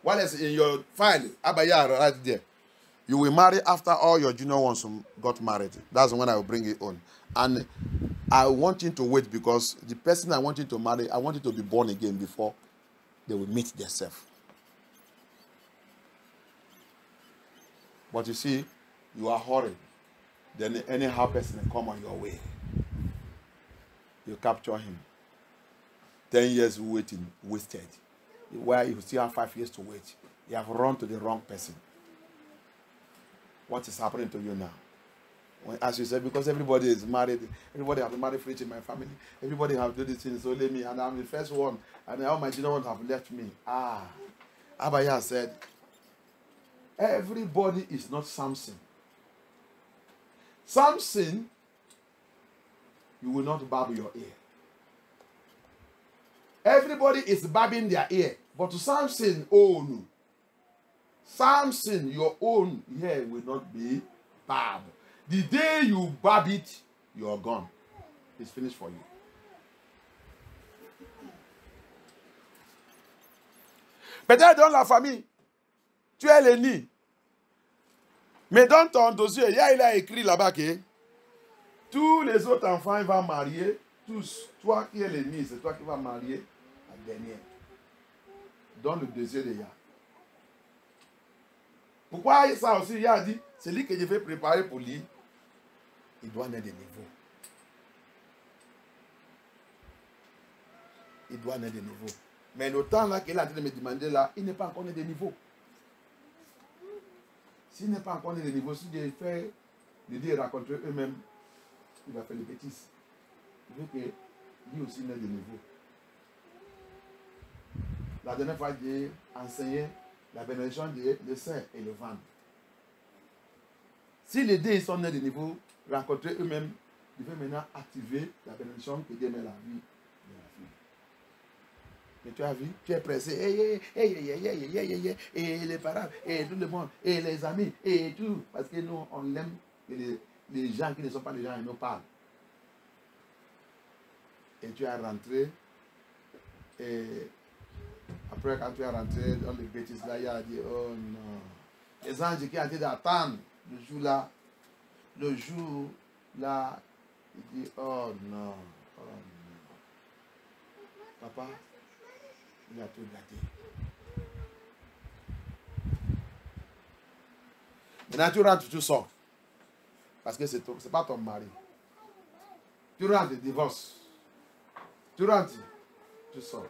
What is in your file? Abaya, right there. You will marry after all your junior ones got married. That's when I will bring it on. And I want you to wait because the person I want you to marry, I want you to be born again before they will meet themselves. But you see, you are hurried. Then anyhow person come on your way. You capture him. 10 years waiting, wasted. Where you still have 5 years to wait. You have run to the wrong person. What is happening to you now? As you said, because everybody is married, everybody have been married rich in my family, everybody have done this thing, it's only me, and I'm the first one, and all my children have left me. Abaya said, everybody is not Samson. Samson, you will not barb your ear. Everybody is barbing their ear, but to Samson, oh no. Samson, your own hair will not be barbed. The day you barb it, you are gone. It's finished for you. Peut-être dans la famille, tu es l'aîné. Mais dans ton dossier, il a écrit là-bas que tous les autres enfants vont marier, tous. Toi qui es l'aîné, c'est toi qui vas marier la dernière. Dans le dossier de Ya. Pourquoi ça aussi, il a dit, c'est lui que je vais préparer pour lui. Il doit naître de niveau. Il doit naître de niveau. Mais le temps là qu'il est en train de me demander là, il n'est pas encore né de niveau. S'il n'est pas encore né de niveau, si je fais les dire raconter eux-mêmes, il va faire les bêtises. Il veut que lui aussi naît de niveau. La dernière fois, j'ai enseigné la bénédiction de sein et le ventre. Si les deux sont nés de niveau, rencontrer eux-mêmes, ils veulent maintenant activer la bénédiction que Dieu met la vie de la fille. Mais tu as vu, tu es pressé, et les parents, et tout le monde, et les amis, et tout. Parce que nous, on aime que les gens qui ne sont pas des gens, ils nous parlent. Et tu es rentré, et après, quand tu es rentré dans les bêtises là, il a dit, oh non. Les anges qui ont été d'attendre le jour là, il dit, oh non, oh non. Papa, il a tout gâté. Maintenant, tu rentres, tu sors. Parce que c'est pas ton mari. Tu rentres, tu divorces. Tu rentres, tu sors.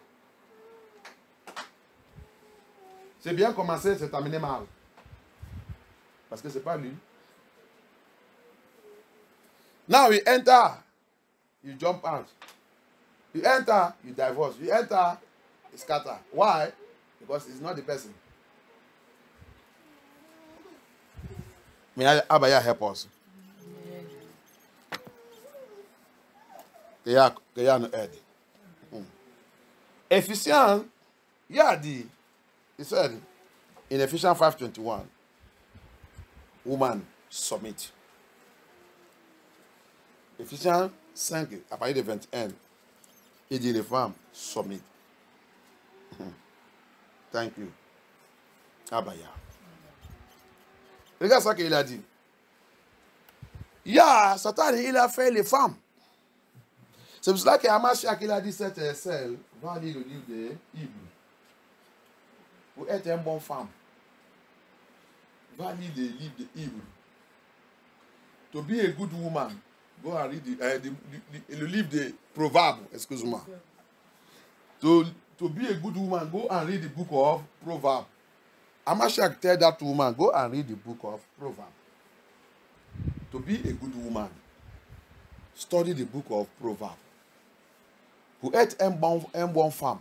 C'est bien commencé, c'est terminé mal. Parce que ce n'est pas lui. Now you enter, you jump out. You enter, you divorce. You enter, you scatter. Why? Because it's not the person. May Abaya help us? Ephesians, he said in Ephesians 5:21, woman, submit. Ephesians 5, à partir de 21, il dit les femmes, submit. Thank you. Abaya. Regarde ça qu'il a dit. Satan, il a fait les femmes. C'est pour cela qu'Amashia, il a dit cette celle, va lire le livre de Hébreux. Pour être une bonne femme, va lire le livre de Hébreux. To be a good woman, go and read le livre de Proverbes, excuse-moi. To be a good woman, go and read the book of Proverbes. Amashia tell that woman, go and read the book of Proverbes. To be a good woman, study the book of Proverbes. Pour être un bon femme,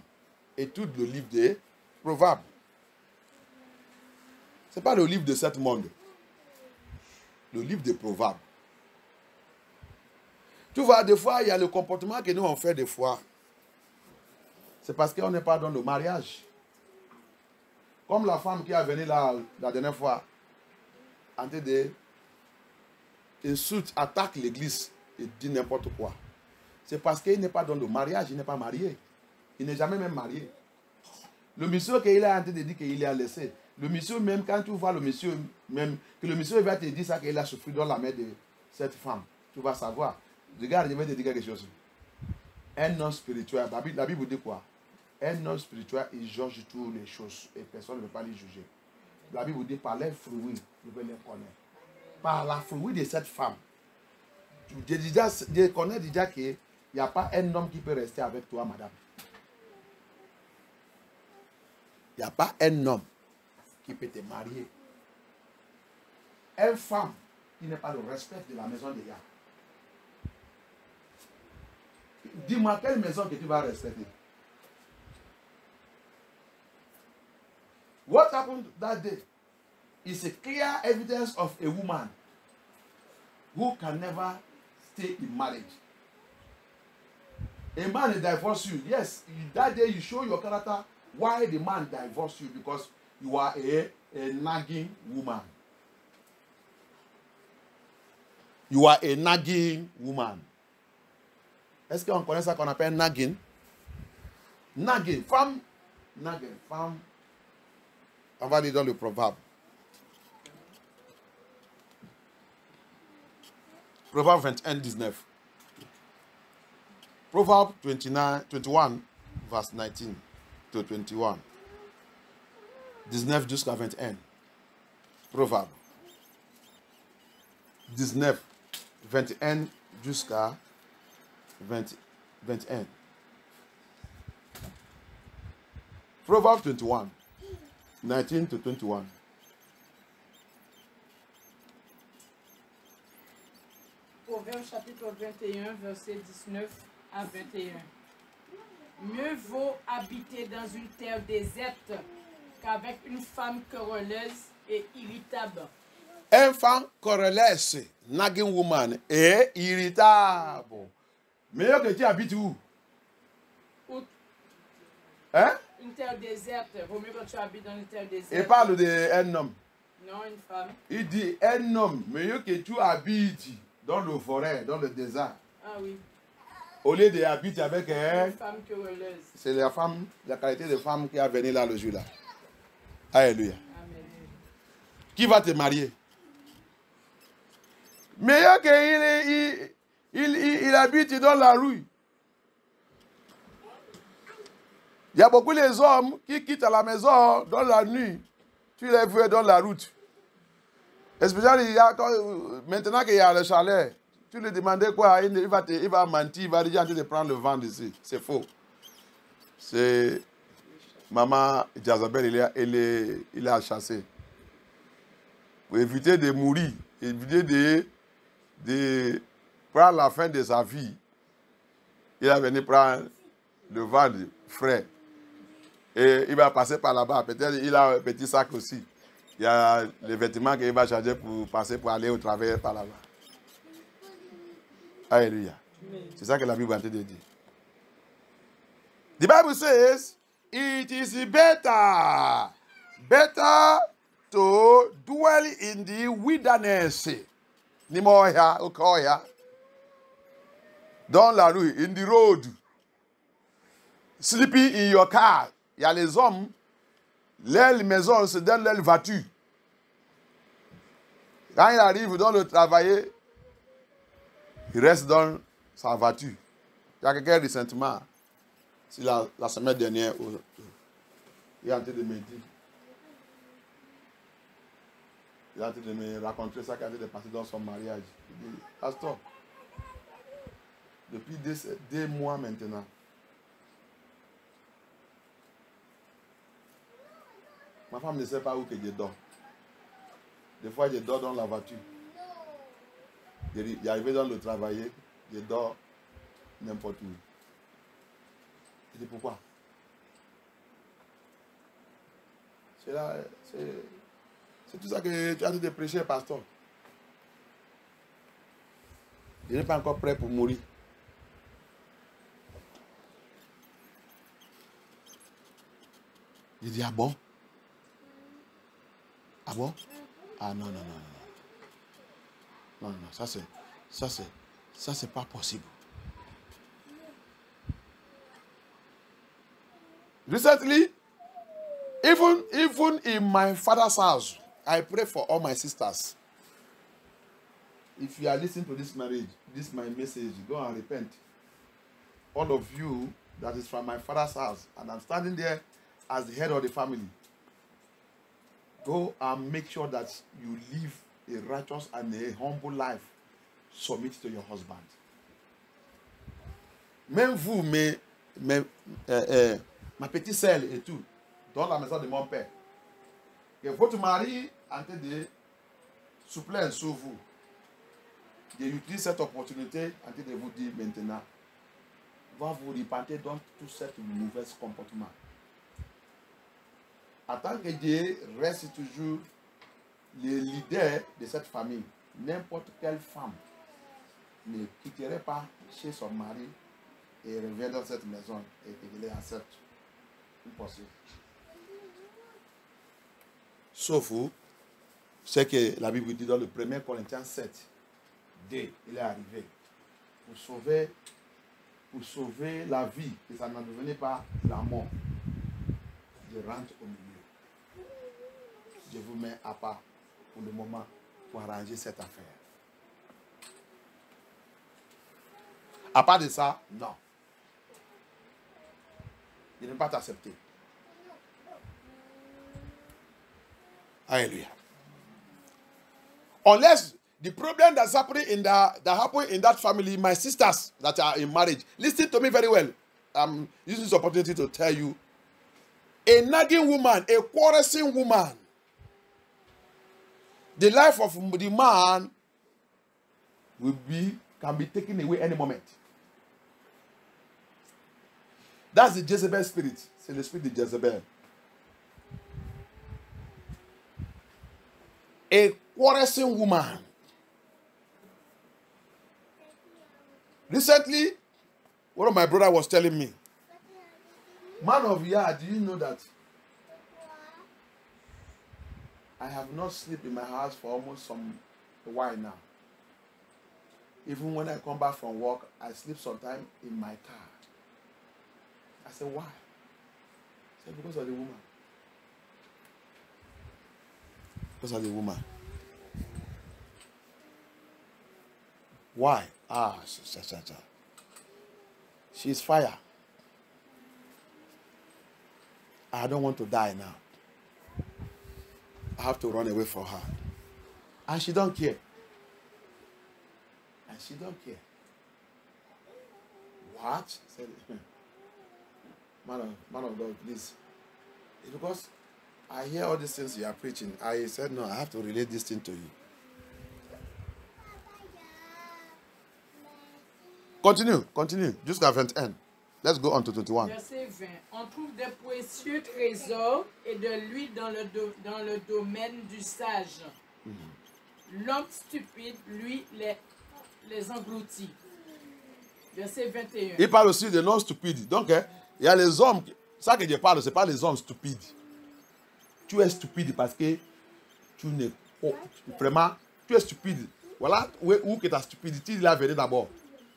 étude le livre de Proverbes. Ce n'est pas le livre de ce monde. Le livre de Proverbes. Tu vois, des fois, il y a le comportement que nous on fait des fois. C'est parce qu'on n'est pas dans le mariage. Comme la femme qui est venue là la dernière fois, en train de insulte, attaque l'église et dit n'importe quoi. C'est parce qu'il n'est pas dans le mariage, il n'est pas marié. Il n'est jamais même marié. Le monsieur qu'il est en train de dire qu'il a laissé. Le monsieur même, quand tu vois le monsieur même, que le monsieur va te dire ça qu'il a souffert dans la main de cette femme, tu vas savoir. Regarde, je vais te dire quelque chose. Un homme spirituel, la Bible dit quoi? Un homme spirituel, il juge toutes les choses et personne ne peut pas les juger. La Bible dit par les fruits, vous pouvez les connaître. Par la fruit de cette femme, je connais déjà qu'il n'y a pas un homme qui peut rester avec toi, madame. Il n'y a pas un homme qui peut te marier. Une femme qui n'est pas le respect de la maison de Yah. Dis-moi quelle maison que tu vas respecter. What happened that day is a clear evidence of a woman who can never stay in marriage. A man will divorce you. Yes, that day you show your character why the man divorced you, because you are a nagging woman. You are a nagging woman. Est-ce qu'on connaît ça qu'on appelle nagging? Nagging, femme. Nagging, femme. On va lire dans le proverbe. Proverbe 21, 19. Proverbe 21, verse 19 to 21. 19 jusqu'à 21. Proverbe. 19, 21 jusqu'à 21. Proverbe 21, 19 to 21. Proverbe chapitre 21, verset 19 à 21. Mieux vaut habiter dans une terre déserte qu'avec une femme querelleuse et irritable. Une femme querelleuse, nagging woman, et irritable. Meilleur que tu habites où? Hein? Une terre déserte. Vaut mieux que tu habites dans une terre déserte. Il parle d'un homme. Non, une femme. Il dit un homme, mieux que tu habites dans le forêt, dans le désert. Ah oui. Au lieu d'habiter avec Une femme querelleuse. c'est la qualité de femme qui a venu là le jour là. Alléluia. Amen. Qui va te marier? Meilleur qu'il habite dans la rue. Il y a beaucoup les hommes qui quittent la maison dans la nuit. Tu les vois dans la route. Especially maintenant qu'il y a le chalet. Tu lui demandais quoi? Il va mentir, il va dire de prendre le vent d'ici. C'est faux. C'est maman Jazabel, il a chassé. Pour éviter de mourir, éviter de prendre la fin de sa vie, il est venu prendre le vent frais. Et il va passer par là-bas. Peut-être il a un petit sac aussi. Il y a les vêtements qu'il va changer pour passer, pour aller au travers par là-bas. Alléluia. C'est ça que la Bible est en train de dire. The Bible says, it is better to dwell in the wilderness. Nimoya, Okoya. Dans la rue, in the road. Sleeping in your car. Il y a les hommes, leur maison, c'est dans leur voiture. Quand il arrive dans le travail, il reste dans sa voiture. Il y a quelqu'un récemment, c'est la semaine dernière, il est en train de me dire. Il est en train de me raconter ça qui a été passé dans son mariage. Il dit, pasteur, depuis 2 mois maintenant, ma femme ne sait pas où que je dors. Des fois, je dors dans la voiture. J'arrive dans le travail, je dors n'importe où. Je dis pourquoi? C'est tout ça que tu as dit de prêcher, pasteur. Je n'ai pas encore prêt pour mourir. Je dis, ah bon? Ah bon? Ah non, non, non, non. Non, non, ça c'est pas possible. Recently, Even in my father's house, I pray for all my sisters. If you are listening to this marriage, this is my message, go and repent. All of you that is from my father's house, and I'm standing there as the head of the family, go and make sure that you live a righteous and a humble life. Submit to your husband. Même vous, ma petite sœur et tout, dans la maison de mon père, que votre mari en train de souffler sur vous, j'utilise cette opportunité en train de vous dire maintenant, va vous repenter dans tout ce mauvais comportement. En tant que Dieu reste toujours le leader de cette famille, n'importe quelle femme ne quitterait pas chez son mari et revient dans cette maison et qu'il les accepte. Impossible. Sauf ce que la Bible dit dans le 1 Corinthiens 7. Dès il est arrivé pour sauver la vie, que ça n'en devenait pas la mort. Je rentre au milieu. Je vous mets à part pour le moment pour arranger cette affaire. À part de ça, non. Je ne vais pas t'accepter. Alléluia. Unless the problem that's happening that happened in that family, my sisters that are in marriage, listen to me very well. I'm using this opportunity to tell you, a nagging woman, a quarrelsome woman, the life of the man can be taken away any moment. That's the Jezebel spirit. C'est le spirit de Jezebel. A quarrelsome woman. Recently, one of my brother was telling me, man of Yah, do you know that I have not slept in my house for almost a while now. Even when I come back from work, I sleep sometime in my car. I said, why? I said, because of the woman. Because of the woman. Why? She's fire. I don't want to die now. I have to run away from her. And she don't care. And she don't care. What? I said, man of God, please. It's because I hear all these things you are preaching. I said, no, I have to relate this thing to you. Continue. Jusqu'à 21. Let's go on to 21. Verset 20. On trouve des précieux trésors et de l'huile dans le domaine du sage. L'homme stupide, lui, les engloutit. Verset 21. Il parle aussi de l'homme stupide. Donc, il y a les hommes. Ça que je parle, ce n'est pas les hommes stupides. Tu es stupide parce que tu n'es pas. Vraiment, tu es stupide. Voilà où que ta stupidité est venue d'abord.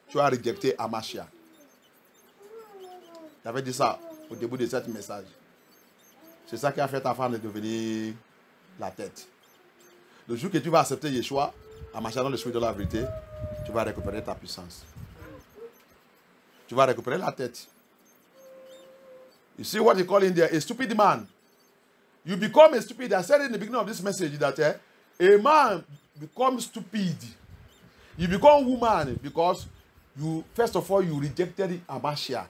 Tu as rejecté Amashia. J'avais dit ça au début de ce message. C'est ça qui a fait ta femme de devenir la tête. Le jour que tu vas accepter Yeshua, en marchant dans le spirit de la vérité, tu vas récupérer ta puissance. Tu vas récupérer la tête. You see what he call in there? A stupid man. You become a stupid. I said in the beginning of this message that a man becomes stupid. You become woman because you, first of all, you rejected Amashia.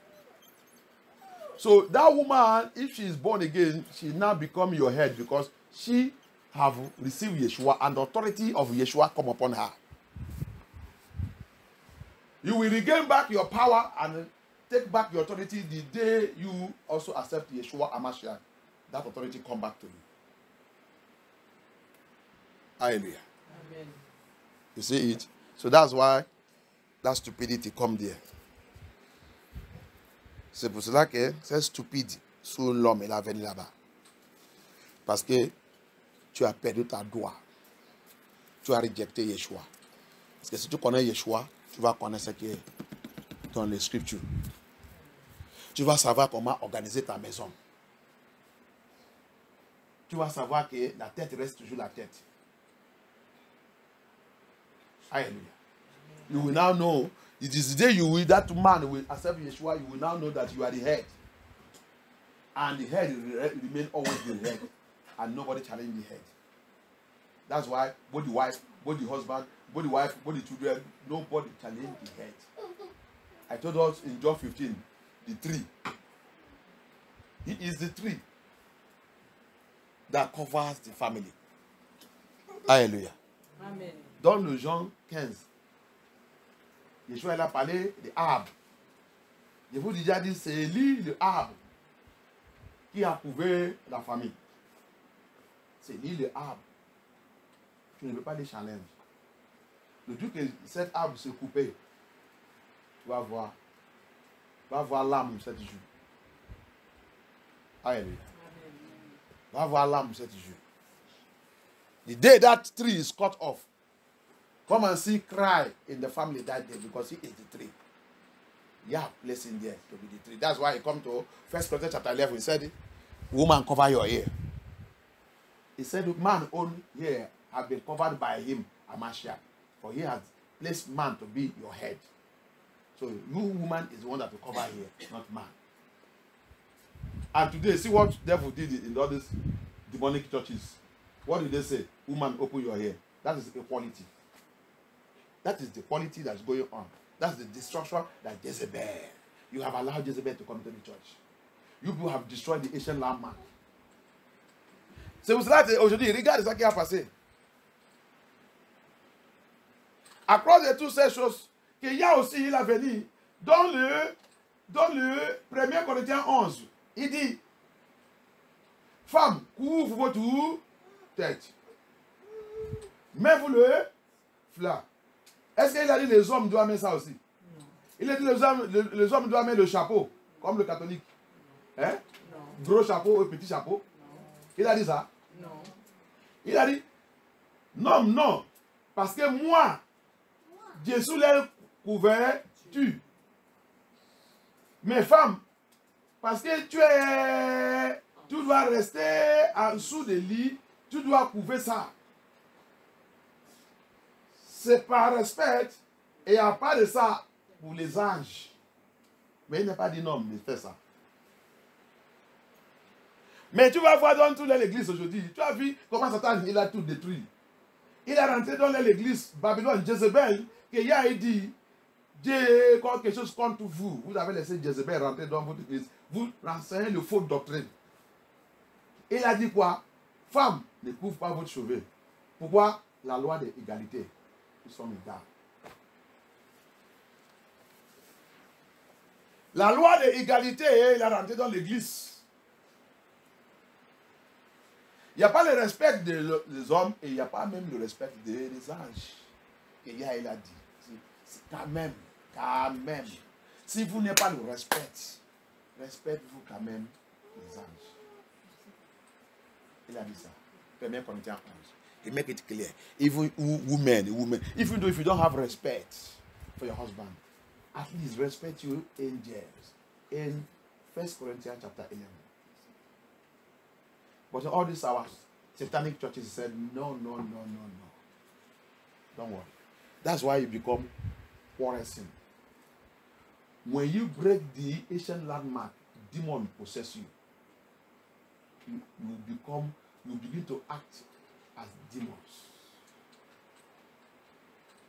So that woman, if she is born again, she now become your head because she have received Yeshua and the authority of Yeshua come upon her. You will regain back your power and take back your authority the day you also accept Yeshua Amashia. That authority come back to you. Hallelujah. Amen. You see it? So that's why that stupidity come there. C'est pour cela que c'est stupide sous l'homme il a venu là-bas. Parce que tu as perdu ta gloire. Tu as rejecté Yeshua. Parce que si tu connais Yeshua, tu vas connaître ce qui est dans les Scriptures. Tu vas savoir comment organiser ta maison. tu vas savoir que la tête reste toujours la tête. Hallelujah. You will now know, it is the day you will, that man will accept Yeshua, you will now know that you are the head. And the head will remain always the head. And nobody challenge the head. That's why both the wife, both the husband, both the wife, both the children, nobody challenge the head. I told us in John 15, the tree. He is the tree that covers the family. Alléluia. Amen. Dans le Jean 15, Yeshua il a parlé de arbre. Je vous ai déjà dit, c'est Élie le arbre qui a couvé la famille. C'est Élie le arbre. Tu ne veux pas les challenges. Le jour que cet arbre se coupait, tu vas voir. Tu vas voir l'âme cette jour. Alléluia. Tu vas voir l'âme cette jour. The day that tree is cut off, come and see cry in the family that day because he is the tree. You have place in there to be the tree. That's why he come to 1 Corinthians chapter 11. He said, woman, cover your ear. He said, man own ear have been covered by him, Amashia. For he has placed man to be your head. So you, woman, is the one that will cover here, not man. And today, see what devil did in all these demonic churches. What did they say? Woman, open your ear. That is equality. That is the quality that's going on. That's the destruction that Jezebel. You have allowed Jezebel to come to the church. You people have destroyed the ancient landmark. C'est pour cela qu'aujourd'hui, regarde ce qui a passé. À cause de toutes ces choses, qu'il y a aussi il a venu dans le 1 Corinthiens 11, il dit, femme, couvre votre tête. Mettez-vous le flanc. Est-ce qu'il a dit les hommes doivent mettre ça aussi? Non. Il a dit les hommes doivent mettre le chapeau, comme le catholique. Hein? Non. Gros chapeau et petit chapeau. Non. Il a dit ça? Non. Il a dit, non, non. Parce que moi, Jésus l'a couvert, tu. Mes femmes, parce que tu dois rester en dessous des lits, tu dois couvrir ça. C'est par respect, et il n'y a pas de ça pour les anges. Mais il n'est pas dit non, mais fais ça. Mais tu vas voir dans toute l'église aujourd'hui, tu as vu comment Satan il a tout détruit. Il est rentré dans l'église Babylone, Jezebel, qu'il a dit, Dieu quelque chose contre vous. Vous avez laissé Jezebel rentrer dans votre église. Vous renseignez le faux doctrine. Il a dit quoi? Femme, ne couvre pas votre cheveux. Pourquoi? La loi de l'égalité. Nous sommes égaux. La loi de l'égalité, il a rentré dans l'église. Il n'y a pas le respect des hommes et il n'y a pas même le respect des anges. Et il a dit, c'est quand même. Si vous n'avez pas le respect, respectez-vous quand même les anges. Il a dit ça. 1 Corinthiens 11. He make it clear. Even women, even though if you don't have respect for your husband, at least respect your angels. In 1 Corinthians chapter 11. But all these our satanic churches said, no. Don't worry. That's why you become quarrelsome. When you break the ancient landmark, demon possess you. You begin to act as demons.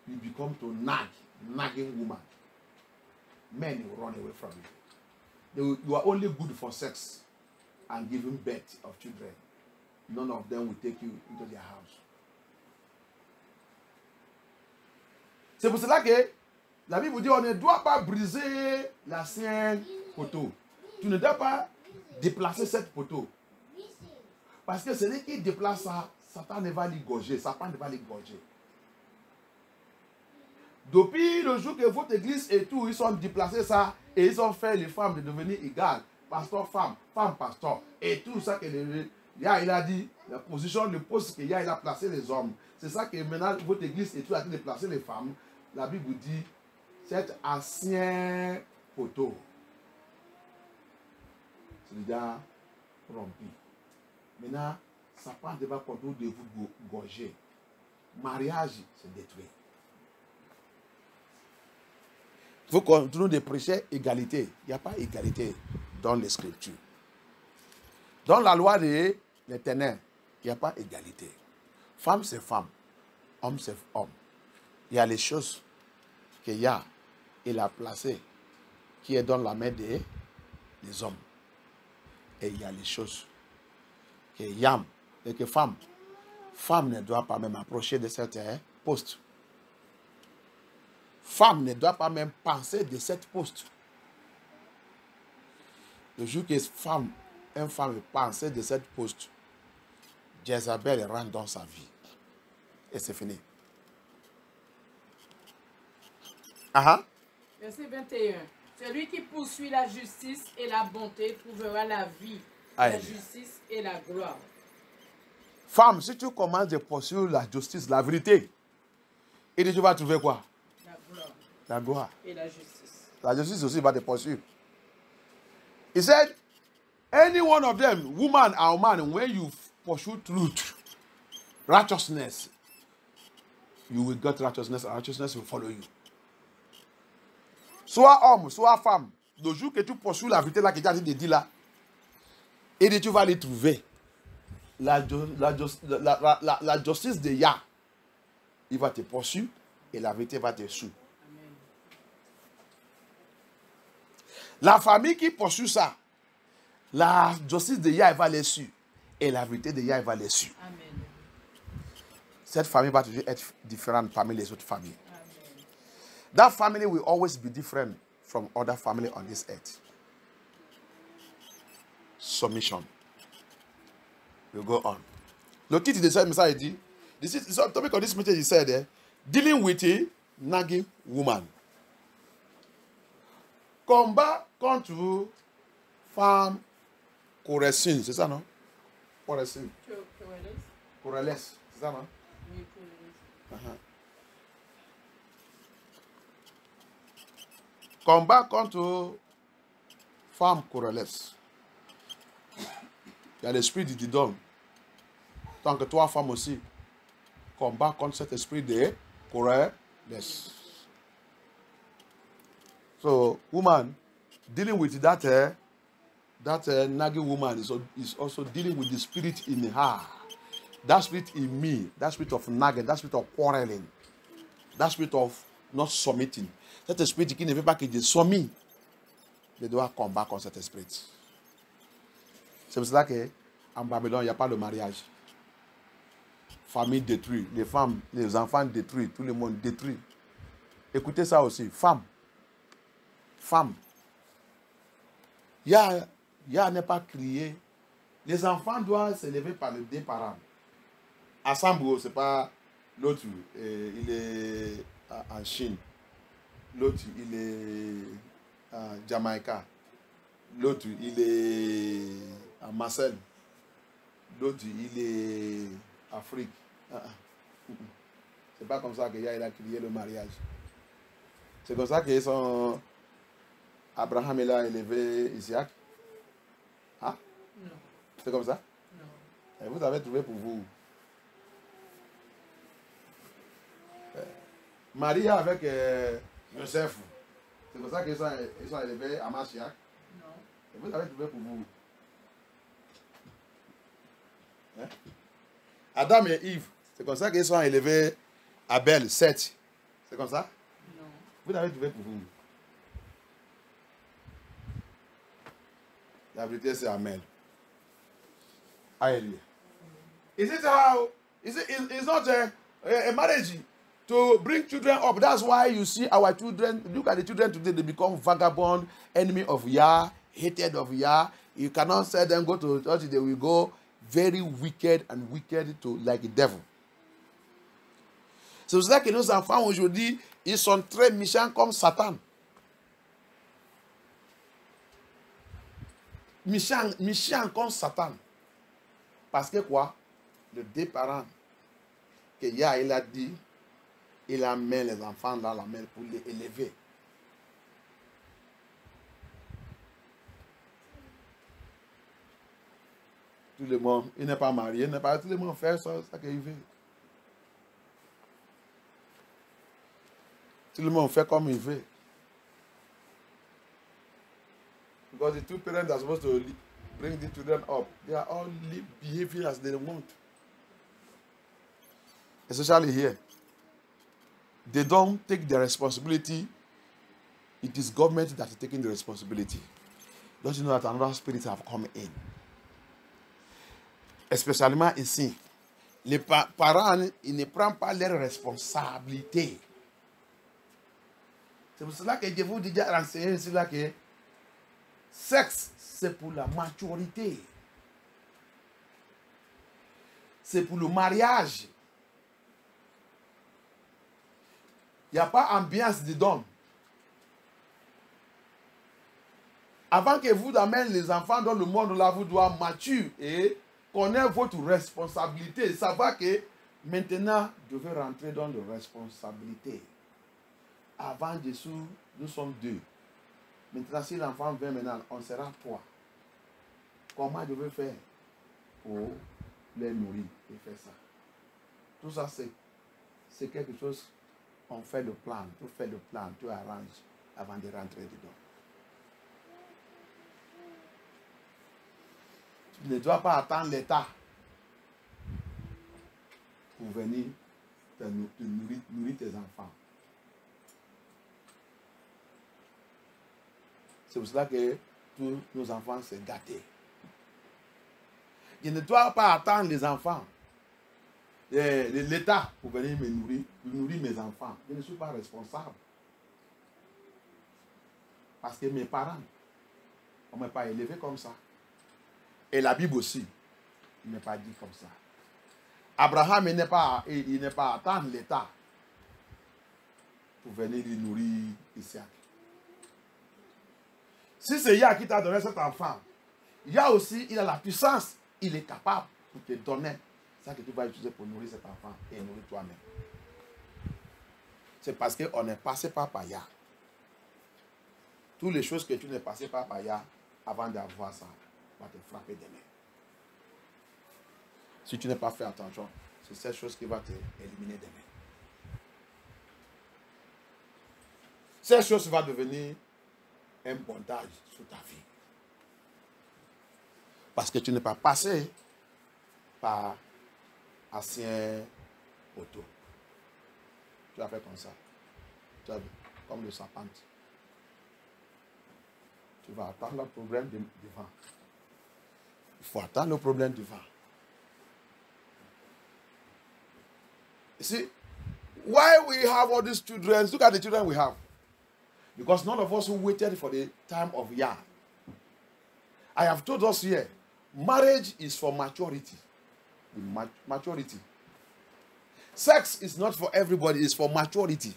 You become to nagging woman. Men will run away from you. You are only good for sex and giving birth of children. None of them will take you into their house. C'est pour cela que la Bible dit on ne doit pas briser l'ancien poteau. Tu ne dois pas déplacer cette poteau. Parce que celui qui déplace ça, Satan ne va l'égorger. Satan ne va l'égorger. Depuis le jour que votre église et tout, ils ont déplacé ça et ils ont fait les femmes de devenir égales. Pasteur, femme, femme, pasteur. Et tout ça que il a dit, la position, le poste qu'il a placé les hommes. C'est ça que maintenant votre église et tout a déplacé les femmes. La Bible dit, cet ancien poteau, c'est déjà rompu. Maintenant, ça prend devant contrôle de vous gorger. Mariage, c'est détruit. Il faut continuer de prêcher égalité. Il n'y a pas égalité dans les Scriptures. Dans la loi de l'Éternel, il n'y a pas égalité. Femme, c'est femme. Homme, c'est homme. Il y a les choses qu'il y a, il a placées, qui est dans la main des hommes. Et il y a les choses que Yam et que femme ne doit pas même approcher de certains postes. Femme ne doit pas même penser de cette poste. Le jour que une femme pensait de cette poste, Jézabel rentre dans sa vie. Et c'est fini. Verset 21. Celui qui poursuit la justice et la bonté trouvera la vie, Aïe. la justice et la gloire. Femme, si tu commences de poursuivre la justice, la vérité, et tu vas trouver quoi? La gloire La gloire. et la justice. La justice aussi va te poursuivre. He said, any one of them, woman or man, when you pursue truth, righteousness, you will get righteousness, and righteousness will follow you. Soit homme, soit femme, le jour que tu poursuis la vérité là que tu as dit là, et tu vas aller trouver la justice de Yah. Il va te poursuivre et la vérité va te suivre. La famille qui poursuit ça, la justice de Yah va les suivre et la vérité de Yah va les suivre. Amen. Cette famille va toujours être différente parmi les autres familles. Amen. That family will always be different from other family on this earth. Submission. We'll go on. Le titre de ce message dit, the topic of this message is said, dealing with a nagging woman. Combat contre femme correcine, c'est ça non? Correcine. Correlès, c'est ça non? Oui, Corrélès. Combat contre femme correlès. Il y a l'esprit du Didon. Tant que toi, femme aussi, combat contre cet esprit de correlès. So, woman, dealing with that nagging woman is also dealing with the spirit in her. That spirit in me, that spirit of nagging, that spirit of quarreling, that spirit of not submitting. Cet esprit qui ne veut pas que je somme, je dois combattre contre cet esprit. C'est pour cela qu'en Babylone, il n'y a pas de mariage. Famille détruite, les femmes, les enfants détruits, tout le monde détruit. Écoutez ça aussi, femme. Yah n'est pas crié. Les enfants doivent s'élever par les deux parents. À Sambo, c'est pas l'autre, il est en Chine. L'autre, il est à Jamaïca. L'autre, il est à Marseille. L'autre, il est en Afrique. C'est pas comme ça que Yah il a crié le mariage. C'est comme ça que Abraham il a élevé Isaac. Hein? Non. C'est comme ça? Non. Et vous avez trouvé pour vous. Maria avec Joseph. C'est comme ça qu'ils sont élevés à Mashiach. Non. Et vous avez trouvé pour vous. Hein? Adam et Yves. C'est comme ça qu'ils sont élevés à Abel, Seth. C'est comme ça? Non. Vous avez trouvé pour vous. La vérité, c'est Amen. Hallelujah. Is it how? It's not a marriage to bring children up. That's why you see our children. Look at the children today. They become vagabond, enemy of Yah, hated of Yah. You cannot say them go to church. They will go very wicked and wicked to like the devil. C'est pour ça que nos enfants aujourd'hui, ils sont très méchants comme Satan. Méchant comme Satan. Parce que quoi? Les deux parents que Yah il a dit, il a mis les enfants dans la main pour les élever. Tout le monde, il n'est pas marié, il n'est pas, tout le monde fait ça, ça qu'il veut. Tout le monde fait comme il veut. Because the two parents are supposed to bring the children up. They are all behaving as they want. Especially here. They don't take the responsibility. It is government that is taking the responsibility. Don't you know that another spirit have come in? Especially ici. Les parents, ils ne prennent pas leurs responsabilités. C'est pour cela que je vous dis déjà renseigner ici là que sexe, c'est pour la maturité. C'est pour le mariage. Il n'y a pas ambiance dedans. Avant que vous ameniez les enfants dans le monde, là, vous devez mature et connaître votre responsabilité. Savoir que maintenant, vous devez rentrer dans la responsabilité. Avant dessous, nous sommes deux. Maintenant, si l'enfant vient maintenant, on sera trois. Comment je vais faire pour les nourrir et faire ça? Tout ça, c'est quelque chose, on fait le plan, tu fais le plan, tu arranges avant de rentrer dedans. Tu ne dois pas attendre l'État pour venir te nourrir tes enfants. C'est pour cela que tous nos enfants sont gâtés. Je ne dois pas attendre les enfants, l'État pour venir me nourrir mes enfants. Je ne suis pas responsable. Parce que mes parents, on ne m'a pas élevé comme ça. Et la Bible aussi, il n'est pas dit comme ça. Abraham, il n'est pas attendre l'État pour venir lui nourrir Isaac. Si c'est Yah qui t'a donné cet enfant, Yah aussi, il a la puissance, il est capable de te donner ça que tu vas utiliser pour nourrir cet enfant et nourrir toi-même. C'est parce qu'on est passé par Yah. Toutes les choses que tu n'es passé par Yah, avant d'avoir ça, va te frapper des mains. Si tu n'as pas fait attention, c'est cette chose qui va te éliminer des mains. Cette chose va devenir un bondage sur ta vie. Parce que tu n'es pas passé par ancien auto. Tu as fait comme ça. Tu as vu, comme le serpent. Tu vas attendre le problème devant. Il faut attendre le problème devant. You see, why we have all these children, look at the children we have. Because none of us who waited for the time of Yah. I have told us here, marriage is for maturity. Maturity. Sex is not for everybody, it's for maturity.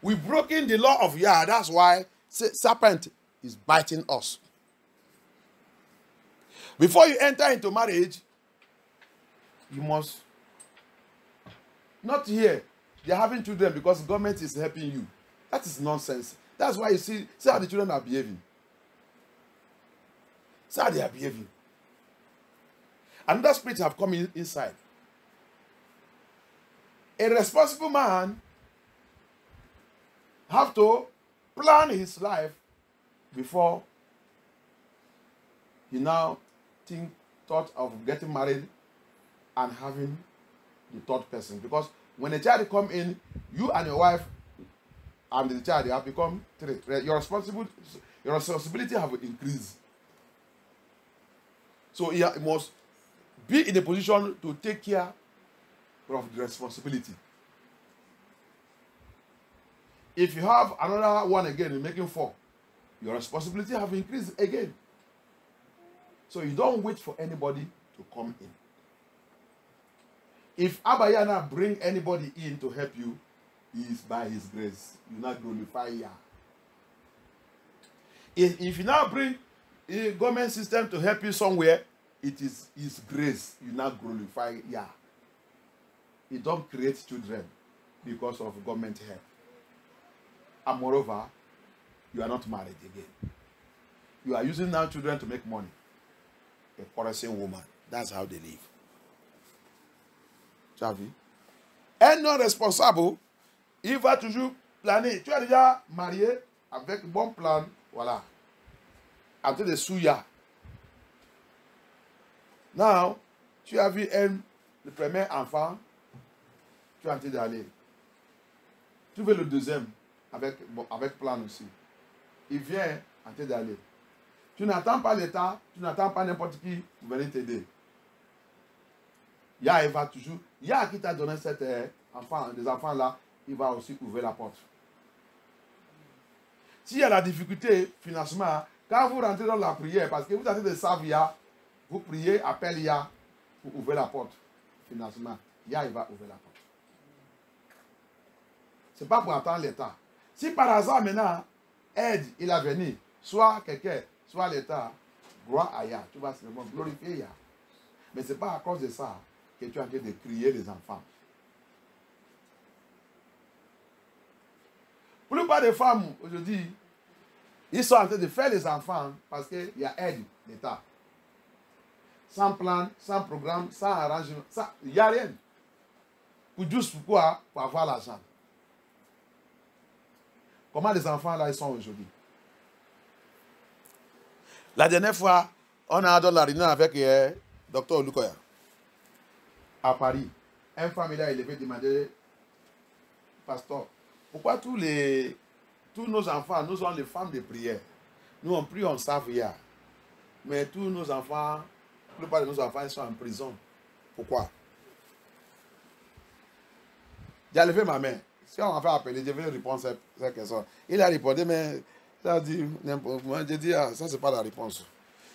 We've broken the law of Yah, that's why serpent is biting us. Before you enter into marriage, you must not here. They're having children because government is helping you. That is nonsense. That's why you see how the children are behaving. See how they are behaving. Another spirit have come inside. A responsible man have to plan his life before he now thought of getting married and having the third person. Because when a child come in, you and your wife and the child, they have become three. Your responsibility have increased. So he must be in a position to take care of the responsibility. If you have another one again, you're making four, your responsibility have increased again. So you don't wait for anybody to come in. If Abayana bring anybody in to help you, it is by his grace. You not glorify Yah. If you now bring a government system to help you somewhere, it is his grace. You not glorify Yah. You don't create children because of government help. And moreover, you are not married again. You are using now children to make money. a caressing woman. That's how they live. Tu as vu? Un non responsable, il va toujours planer. Tu as déjà marié avec bon plan, voilà. En train de souilla. Now, tu as vu le premier enfant, tu es en train d'aller. Tu veux le deuxième, avec plan aussi. Il vient en train d'aller. Tu n'attends pas l'État, tu n'attends pas n'importe qui pour venir t'aider. Il va toujours. Il y a qui t'a donné cet enfant, des enfants là, il va aussi ouvrir la porte. S'il y a la difficulté, financement, quand vous rentrez dans la prière, parce que vous avez des savia, vous priez, appelle Ya pour ouvrir la porte. Financement. Ya, il va ouvrir la porte. Ce n'est pas pour attendre l'État. Si par hasard maintenant, aide, il a venu, soit quelqu'un, soit l'État, gloire à Ya, tu vas seulement glorifier Ya. Mais ce n'est pas à cause de ça que tu es en train de crier les enfants. Pour la plupart des femmes aujourd'hui, ils sont en train de faire les enfants parce qu'il y a aide l'État. Sans plan, sans programme, sans arrangement, il n'y a rien. Pour juste pourquoi? Pour avoir l'argent. Comment les enfants là ils sont aujourd'hui? La dernière fois, on a dans la réunion avec Dr. Olukoya à Paris. Un familial élevé demandait, pasteur, pourquoi tous nos enfants, nous sommes les femmes de prière. Nous on prie, on savait. Mais tous nos enfants, la plupart de nos enfants, ils sont en prison. Pourquoi? J'ai levé ma main. Si on m'a fait appeler, je vais répondre à cette question. Il a répondu, mais ça dit n'importe quoi. J'ai dit, ça, c'est pas la réponse.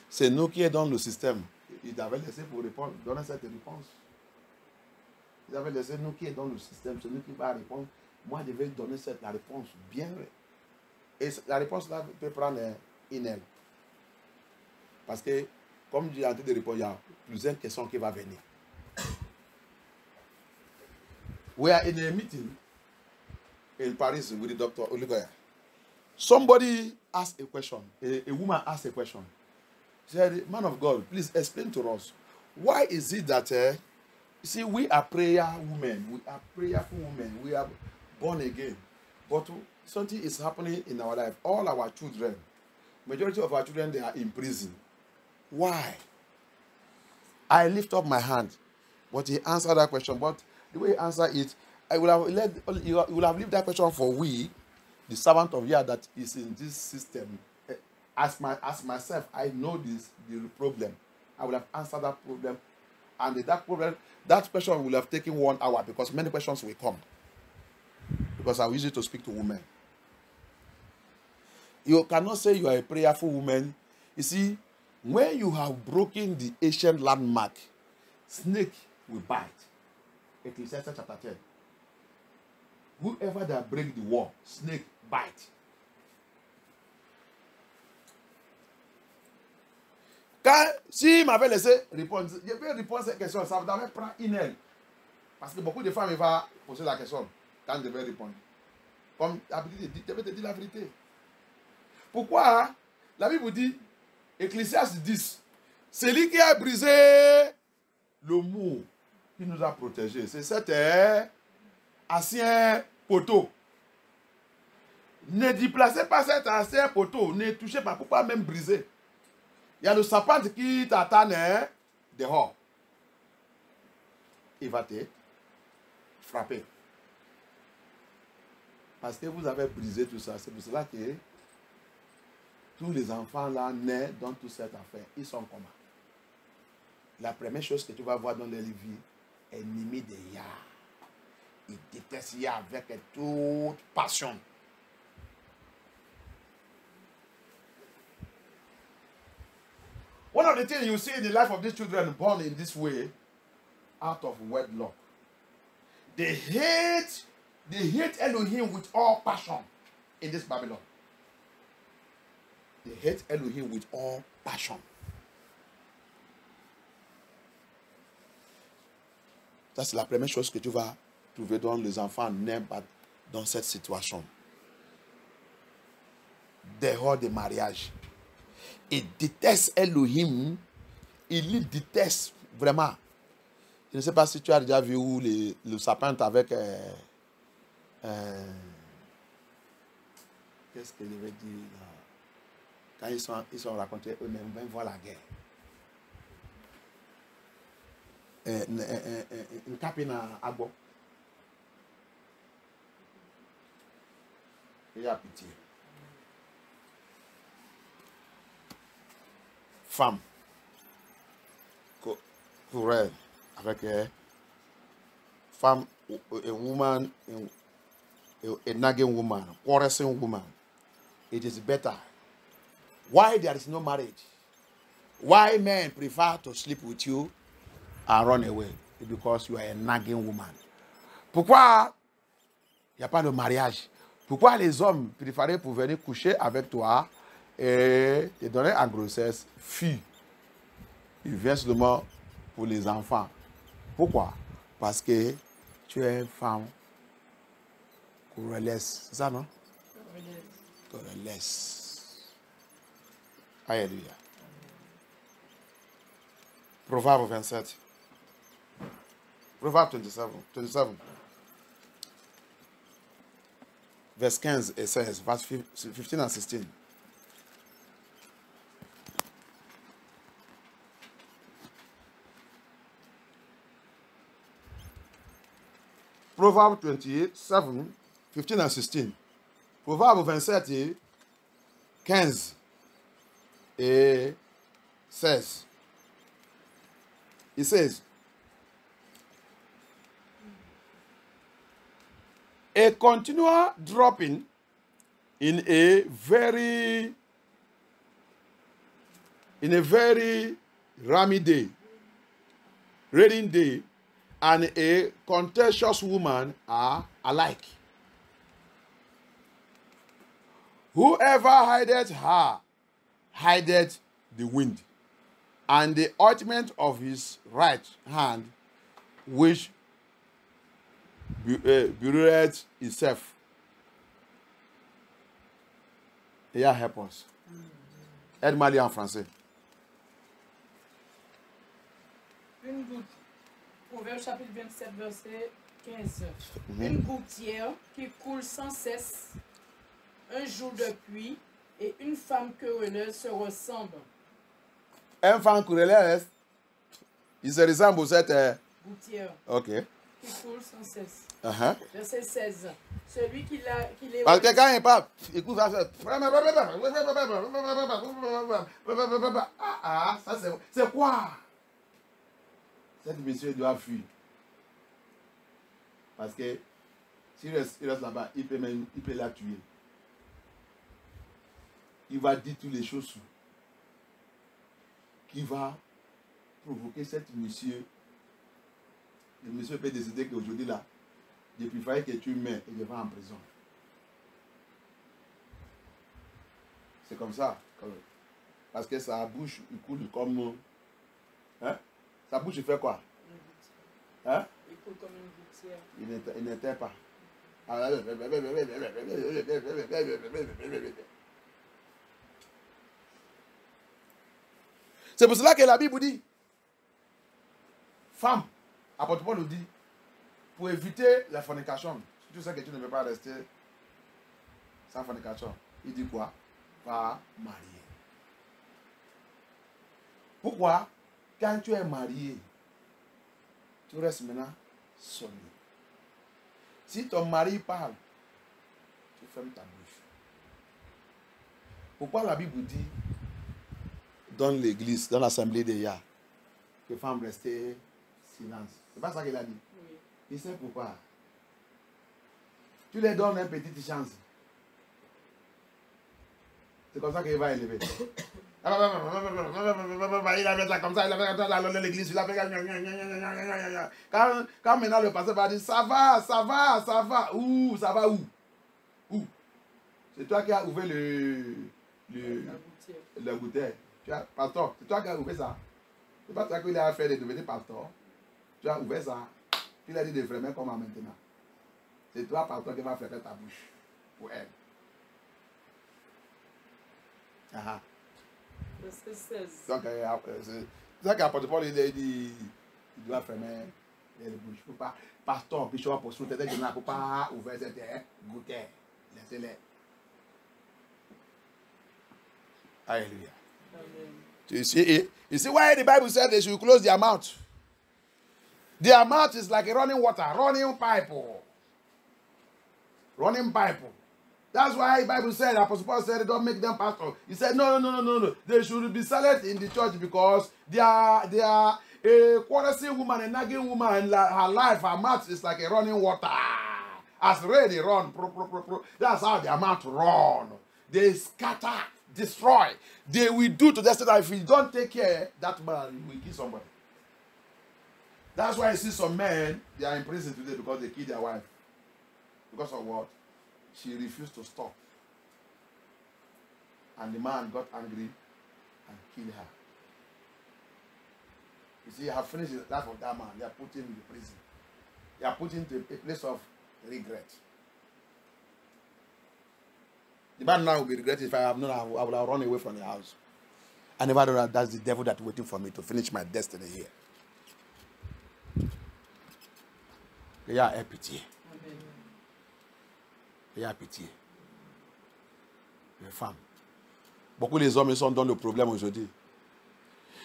C'est nous qui sommes dans le système. Il avait laissé pour répondre, donner cette réponse. Il avait laissé nous qui sommes dans le système. C'est nous qui va répondre. Moi, je vais donner la réponse bien. Et la réponse là peut prendre une aile. Parce que, comme j'ai en train de répondre, il y a plusieurs questions qui vont venir. We are in a meeting in Paris with Dr. Olukoya. Somebody asked a question. A woman asked a question. She said, man of God, please explain to us. Why is it that, you see, we are prayer women. We are prayerful women. We are born again. But something is happening in our life. All our children, majority of our children, they are in prison. Why? I lift up my hand. But he answered that question. But the way he answered it, you will have left that question for we, the servant of Yah that is in this system. As myself, I know the problem. I will have answered that problem. And that question will have taken 1 hour because many questions will come. Because I will use it to speak to women. You cannot say you are a prayerful woman. You see, when you have broken the ancient landmark, snake will bite. Ecclesiastes chapter 10. Whoever that break the wall, snake bite. Si m'avait laissé répondre, je vais répondre à cette question, ça va prendre une heure. Parce que beaucoup de femmes vont poser la question quand je vais répondre. Comme d'habitude, je vais te dire la vérité. Pourquoi la Bible dit, Ecclésiaste 10, c'est lui qui a brisé le mur qui nous a protégés. C'est cet ancien poteau. Ne déplacez pas cet ancien poteau, ne touchez pas, pourquoi même briser? Il y a le sapin qui t'attend dehors. Il va te frapper. Parce que vous avez brisé tout ça. C'est pour cela que tous les enfants là nés dans toute cette affaire, ils sont comment? La première chose que tu vas voir dans les livres, ennemi de Yah. Il déteste Yah avec toute passion. One of the things you see in the life of these children born in this way, out of wedlock, they hate Elohim with all passion in this Babylon. They hate Elohim with all passion. Ça, c'est la première chose que tu vas trouver dans les enfants nés dans cette situation. Dehors de mariage. Ils détestent Elohim il déteste vraiment. Je ne sais pas si tu as déjà vu où le sapin avec... qu'est-ce que je vais dire là? Quand ils sont racontés eux-mêmes, même voir la guerre. Une capine à bois. Il y a pitié. Femme. Pour elle, avec femme, a woman, a nagging woman, quarrelsome woman, it is better. Why there is no marriage? Why men prefer to sleep with you and run away? Because you are a nagging woman. Pourquoi il n'y a pas de mariage? Pourquoi les hommes préfèrent pour venir coucher avec toi et te donner en grossesse fille? Ils viennent seulement pour les enfants. Pourquoi? Parce que tu es une femme correlaise. C'est ça, non? Correlaise. Alléluia. Proverbe 27. Proverbe 27. Verse 15 et 16. Verse 15 and 16. Proverbe 27, 15 and 16. Proverbe 27, 15 et 16. It says, a continual dropping in a very rainy day, raining day, and a contentious woman are alike. Whoever hideth her, hideth the wind, and the ointment of his right hand, which bewrayeth itself. Yeah, help us. Aide-moi à lire en français. Une goutte. Proverbe chapitre 27, verset 15. Une gouttière qui coule sans cesse, un jour de pluie, et une femme querelleuse se ressemblent. Un femme querelleuse, il se ressemble aux cette... Gouttière. Ok. Qui coule sans cesse. Uh-huh. Verset 16. Celui qui les... Parce que quand il parle, écoute ça. Ça c'est quoi? Cette monsieur doit fuir. Parce que s'il reste là-bas, il peut la tuer. Il va dire toutes les choses qui va provoquer cette monsieur. Le monsieur peut décider qu'aujourd'hui là, je préfère que tu meurs et je vais en prison. C'est comme ça. Parce que sa bouche, il coule comme... Hein? Sa bouche, il fait quoi? Hein? Il coule comme une gouttière. Il n'était pas. C'est pour cela que la Bible dit, femme, apôtre Paul nous dit, pour éviter la fornication, si tu sais que tu ne peux pas rester sans fornication, il dit quoi? Pas marié. Pourquoi? Quand tu es marié, tu restes maintenant seul. Si ton mari parle, tu fermes ta bouche. Pourquoi la Bible dit dans l'église, dans l'assemblée des Yah, que femme restait silence? C'est pas ça qu'il a dit. Oui. Il sait pourquoi. Tu lui donnes une petite chance. C'est comme ça qu'il va élever. Il a fait ça comme ça, il a fait ça dans l'église, il a fait ça. Quand maintenant le pasteur va dire ça va, ça va, ça va. Où? Ça va où? Où? C'est toi qui as ouvert la bouteille. Pasteur, c'est toi qui as ouvert ça. C'est pas toi qui a fait de devenir pasteur. Tu as ouvert ça. Il a dit de fermer comme maintenant. C'est toi, pasteur, qui va fermer ta bouche pour elle. Ah. Verset 16. Donc, C'est ça qu'apôtre Paul il dit, il doit fermer les bouches. Il ne faut pas, pasteur, bishop, apôtre, il ne faut pas ouvrir cette gouttière. Laissez-les. Hallelujah. You see why the Bible said they should close their mouth. Their mouth is like a running water, running pipe. Running pipe. That's why the Bible said, Apostle Paul said, don't make them pastor. He said, no. They should be silent in the church because they are a quarrelsome woman, a nagging woman, and her life, her mouth is like a running water. As rain, they run. That's how their mouth run. They scatter, destroy. They will do to the extent that if you don't take care, that man will kill somebody. That's why I see some men, they are in prison today because they killed their wife. Because of what? She refused to stop. And the man got angry and killed her. You see, I have finished the life of that man. They are put him in the prison. They are put him to a place of regret. The man now will be regretting. If I have known, I would have run away from the house. I never know that that's the devil that's waiting for me to finish my destiny here. Il y a pitié. Il y a pitié. Les femmes. Beaucoup les hommes ils sont dans le problème aujourd'hui.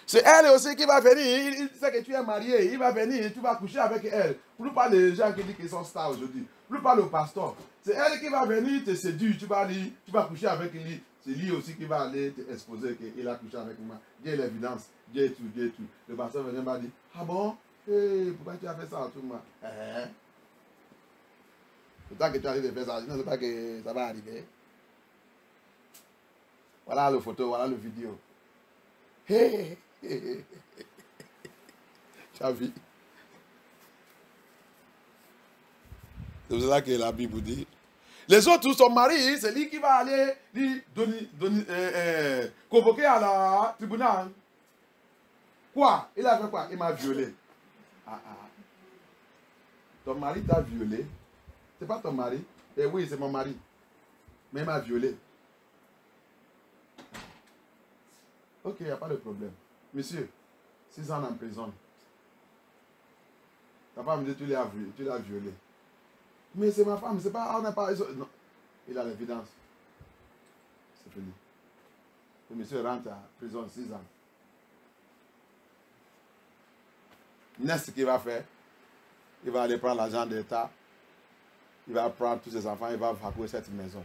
C'est elle aussi qui va venir. Il sait que tu es marié. Il va venir. Tu vas coucher avec elle. Plus pas les gens qui disent qu'ils sont stars aujourd'hui. Plus pas le pasteur. C'est elle qui va venir te séduire. Tu vas coucher avec lui. C'est lui aussi qui va aller te exposer qu'il a couché avec moi. Dieu l'évidence. Dieu tout. Le pasteur venait m'a dit, ah bon? Hey, pourquoi tu as fait ça en tout le monde? Pourtant que tu as dit de faire ça, je ne sais pas que ça va arriver. Voilà la photo, voilà la vidéo. Hey. Tu as vu? C'est pour ça que la Bible dit. Les autres tous sont mariés, c'est lui qui va aller convoquer à la tribunal. Quoi? Il a fait quoi? Il m'a violé. Ton mari t'a violé. C'est pas ton mari. Eh oui, c'est mon mari. Mais il m'a violé. Ok, il n'y a pas de problème. Monsieur, 6 ans en prison. Ta femme dit tu l'as violé. Mais c'est ma femme, c'est pas. On n'a pas. Non. Il a l'évidence. C'est fini. Le monsieur rentre à prison 6 ans. Qu'est-ce qu'il va faire? Il va aller prendre l'argent de l'État. Il va prendre tous ses enfants, il va vaquer cette maison.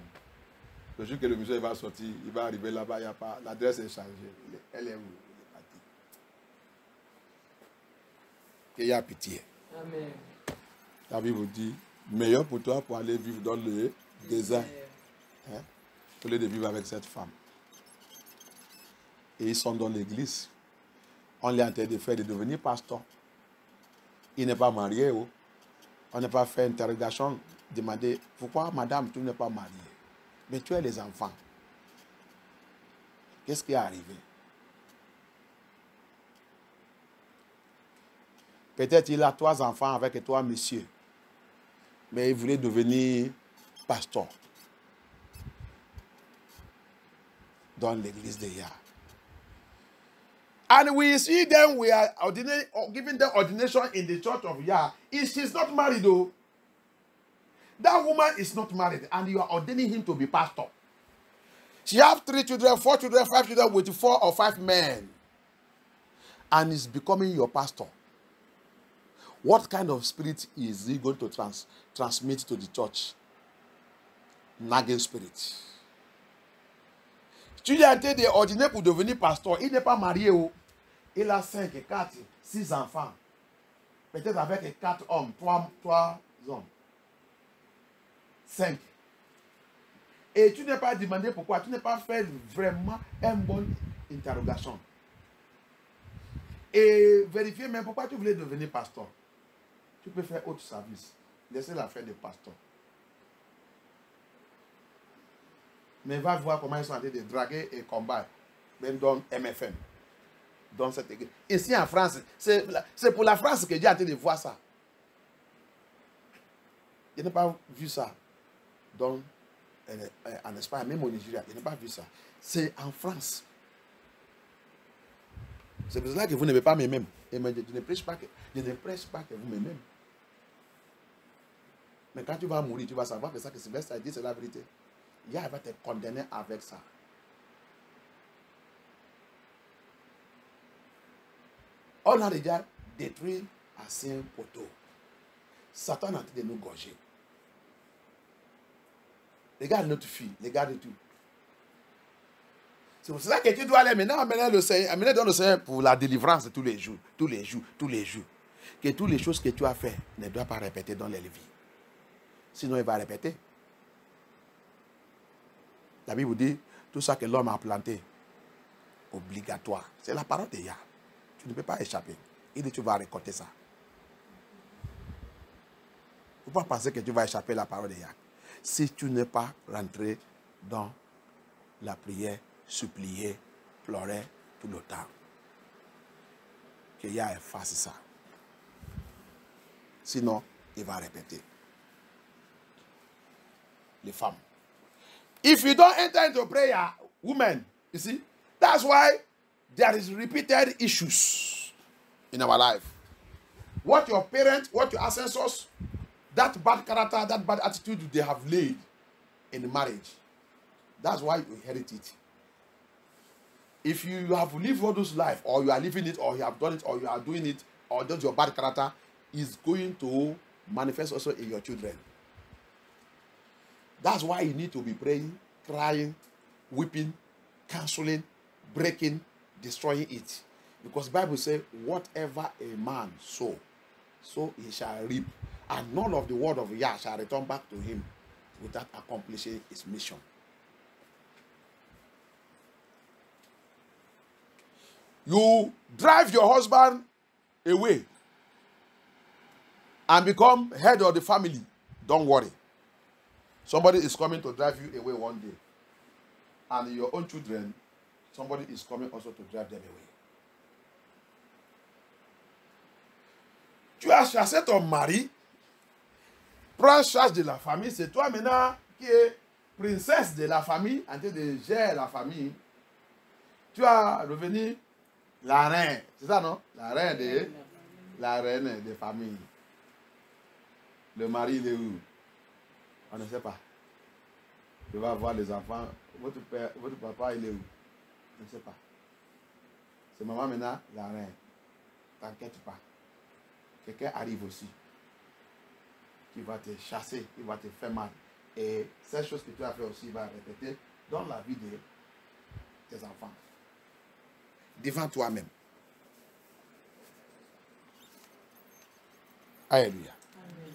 Le jour que le monsieur va sortir, il va arriver là-bas, il n'y a pas. L'adresse est changée. Elle est où? Elle est partie. Il y a pitié. Amen. La Bible dit, meilleur pour toi pour aller vivre dans le désert. Hein? Au lieu de vivre avec cette femme. Et ils sont dans l'église. On les a interdit de faire de devenir pasteur. Il n'est pas marié. Oh. On n'a pas fait interrogation, demander pourquoi madame tu n'es pas mariée. Mais tu as les enfants. Qu'est-ce qui est arrivé? Peut-être il a 3 enfants avec 3 messieurs. Mais il voulait devenir pasteur dans l'église de Yah. And we see them, we are giving them ordination in the church of Yah. She's not married though. That woman is not married and you are ordaining him to be pastor. She has 3 children, 4 children, 5 children with 4 or 5 men. And is becoming your pastor. What kind of spirit is he going to transmit to the church? Nagging spirit. Tu lui as été ordonné pour devenir pasteur. Il n'est pas marié. Il a 5, 4, 6 enfants. Peut-être avec 4 hommes, 3 hommes. 5. Et tu n'es pas demandé pourquoi. Tu n'as pas fait vraiment une bonne interrogation. Et vérifier même pourquoi tu voulais devenir pasteur. Tu peux faire autre service. Laissez la faire de pasteur. Mais va voir comment ils sont en train de draguer et combattre. Même dans MFM. Dans cette église. Ici en France, c'est pour la France que j'ai en train de voir ça. Je n'ai pas vu ça. En Espagne, même au Nigeria, je n'ai pas vu ça. C'est en France. C'est pour cela que vous n'aimez pas mes mêmes. Et je ne prêche pas que vous m'aimez. Mais quand tu vas mourir, tu vas savoir que ça que Sylvestre a dit, c'est la vérité. Yah va te condamner avec ça. On a déjà détruit ancien poteau. Satan est en train de nous gorger. Regarde notre fille, regarde tout. C'est pour cela que tu dois aller maintenant amener le Seigneur, amener dans le Seigneur pour la délivrance tous les jours. Que toutes les choses que tu as faites ne doivent pas répéter dans les vies. Sinon, il va répéter. La Bible dit, tout ça que l'homme a planté, obligatoire. C'est la parole de Yah. Tu ne peux pas échapper. Il dit, tu vas récolter ça. Il ne faut pas penser que tu vas échapper à la parole de Yah. Si tu n'es pas rentré dans la prière, supplier, pleurer tout le temps. Que Yah efface ça. Sinon, il va répéter. Les femmes. If you don't enter into prayer, women, you see, that's why there is repeated issues in our life. What your parents, what your ancestors, that bad character, that bad attitude they have laid in the marriage, that's why you inherit it. If you have lived all those life, or you are living it, or you have done it, or you are doing it, or that's your bad character, is going to manifest also in your children. That's why you need to be praying, crying, weeping, canceling, breaking, destroying it. Because the Bible says, whatever a man sow, so he shall reap. And none of the word of Yah shall return back to him without accomplishing his mission. You drive your husband away and become head of the family. Don't worry. Somebody is coming to drive you away one day. And your own children, somebody is coming also to drive them away. Tu as chassé ton mari, prends charge de la famille, c'est toi maintenant qui es princesse de la famille, en train de gérer la famille. Tu as revenu la reine, c'est ça non? La reine de famille. Le mari, il est où? On ne sait pas. Tu vas voir les enfants. Votre papa, il est où? On ne sait pas. C'est maman maintenant, la reine. T'inquiète pas. Quelqu'un arrive aussi. Qui va te chasser, qui va te faire mal. Et cette chose que tu as fait aussi va répéter dans la vie de tes enfants. Devant toi-même. Alléluia. Amen.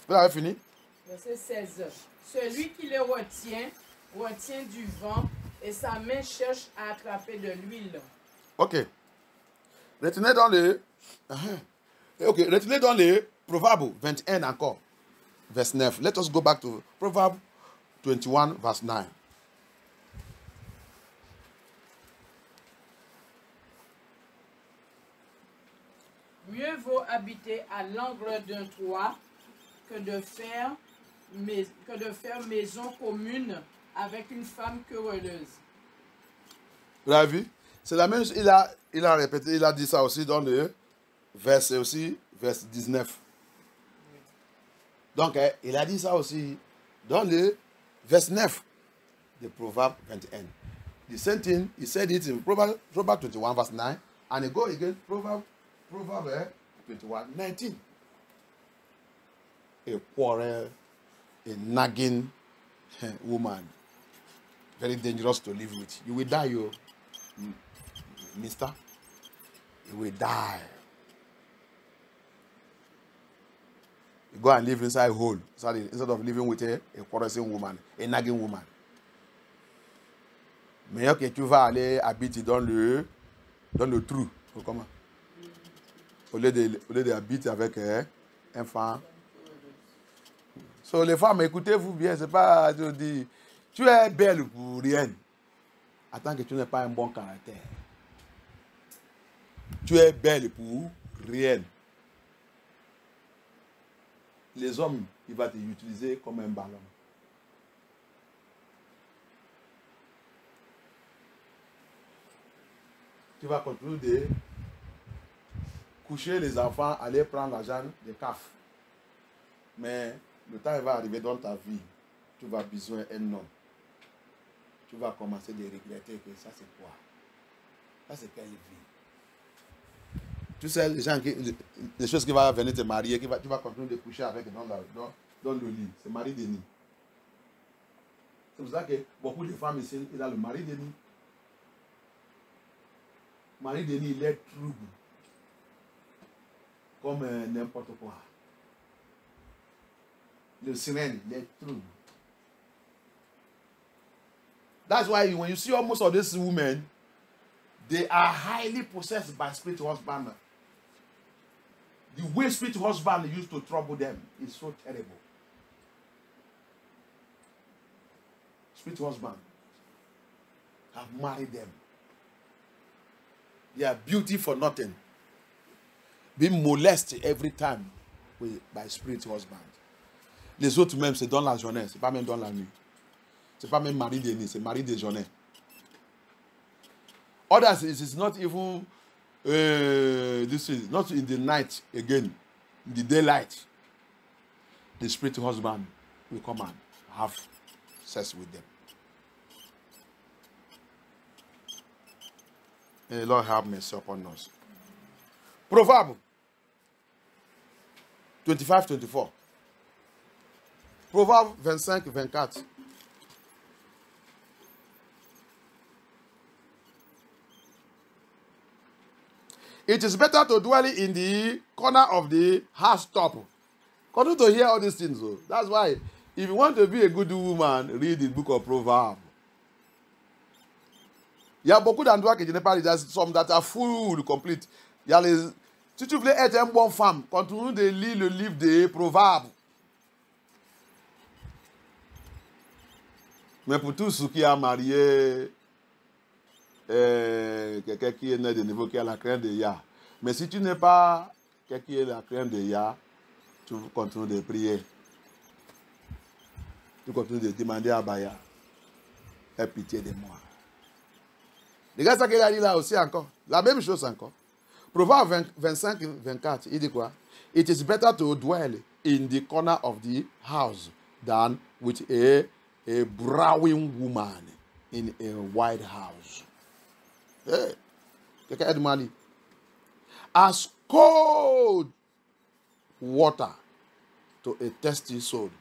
Vous avez fini? Verset 16. Celui qui le retient du vent et sa main cherche à attraper de l'huile. Ok. Retenez dans le... Ok, retenez dans le Proverbe 21 encore. Verse 9. Let us go back to Proverbe 21, verse 9. Mieux vaut habiter à l'angle d'un toit que de faire maison commune avec une femme querelleuse. Vous avez vu? C'est la même chose. Il a répété, il a dit ça aussi dans le verset 19. Donc, il a dit ça aussi dans le verset 9 de Proverbe 21. The same thing, he said it in Proverbe 21, verse 9, and he go again, Proverbe 21, 19. A quarrel, a nagging woman, very dangerous to live with. You will die, you, mister. You will die. You go and live inside a hole, instead of living with a quarrelsome woman, a nagging woman. Meilleur que tu vas aller habiter dans le trou. Comment? Au lieu d'habiter avec un femme. So, les femmes, écoutez-vous bien, c'est pas de dire, tu es belle pour rien. Attends que tu n'aies pas un bon caractère. Tu es belle pour rien. Les hommes, ils vont t'utiliser comme un ballon. tu vas continuer de coucher les enfants, aller prendre l'argent des CAF. Mais le temps va arriver dans ta vie, tu vas besoin d'un homme. Tu vas commencer de regretter que ça c'est quoi? Ça c'est quelle vie? Tu sais, les choses qui vont venir te marier, tu vas continuer de coucher avec dans le lit. C'est mari de nid. C'est pour ça que beaucoup de femmes ici, il a le mari de nid. Mari de nid, il est trouble. Comme n'importe quoi. Le sirène, il est trouble. That's why when you see almost all these women, they are highly possessed by spiritual husband. The way spiritual husband used to trouble them is so terrible. Spiritual husband have married them. They are beauty for nothing. Being molested every time by spiritual husband. Les autres même, c'est dans la journée, c'est pas même dans la nuit. C'est pas même mari de nuit, c'est mari de journée. Others, it's not even this is not in the night again, in the daylight. The spiritual husband will come and have sex with them. May the Lord have mercy upon us. Proverbe 25-24. Proverbe 25-24. It is better to dwell in the corner of the housetop. Continue to hear all these things. Though. That's why, if you want to be a good woman, read the book of Proverbs. Il y a beaucoup d'endroits que je n'ai pas dit. There's some that are full, complete. Il y a les... Si tu voulais être une bonne femme, continue de lire le livre des Proverbes. Mais pour tous ceux qui ont marié, quelqu'un qui est né de niveau qui a la crainte de Yah. Mais si tu n'es pas quelqu'un qui a la crainte de Yah, tu continues de prier. Tu continues de demander à Baya, aie pitié de moi. Regarde ça qu'il a dit là aussi encore. La même chose encore. Proverbe 25-24, il dit quoi? It is better to dwell in the corner of the house than with a browing woman in a wide house. Hey, quelqu'un aide Mali. As cold water to a thirsty soul,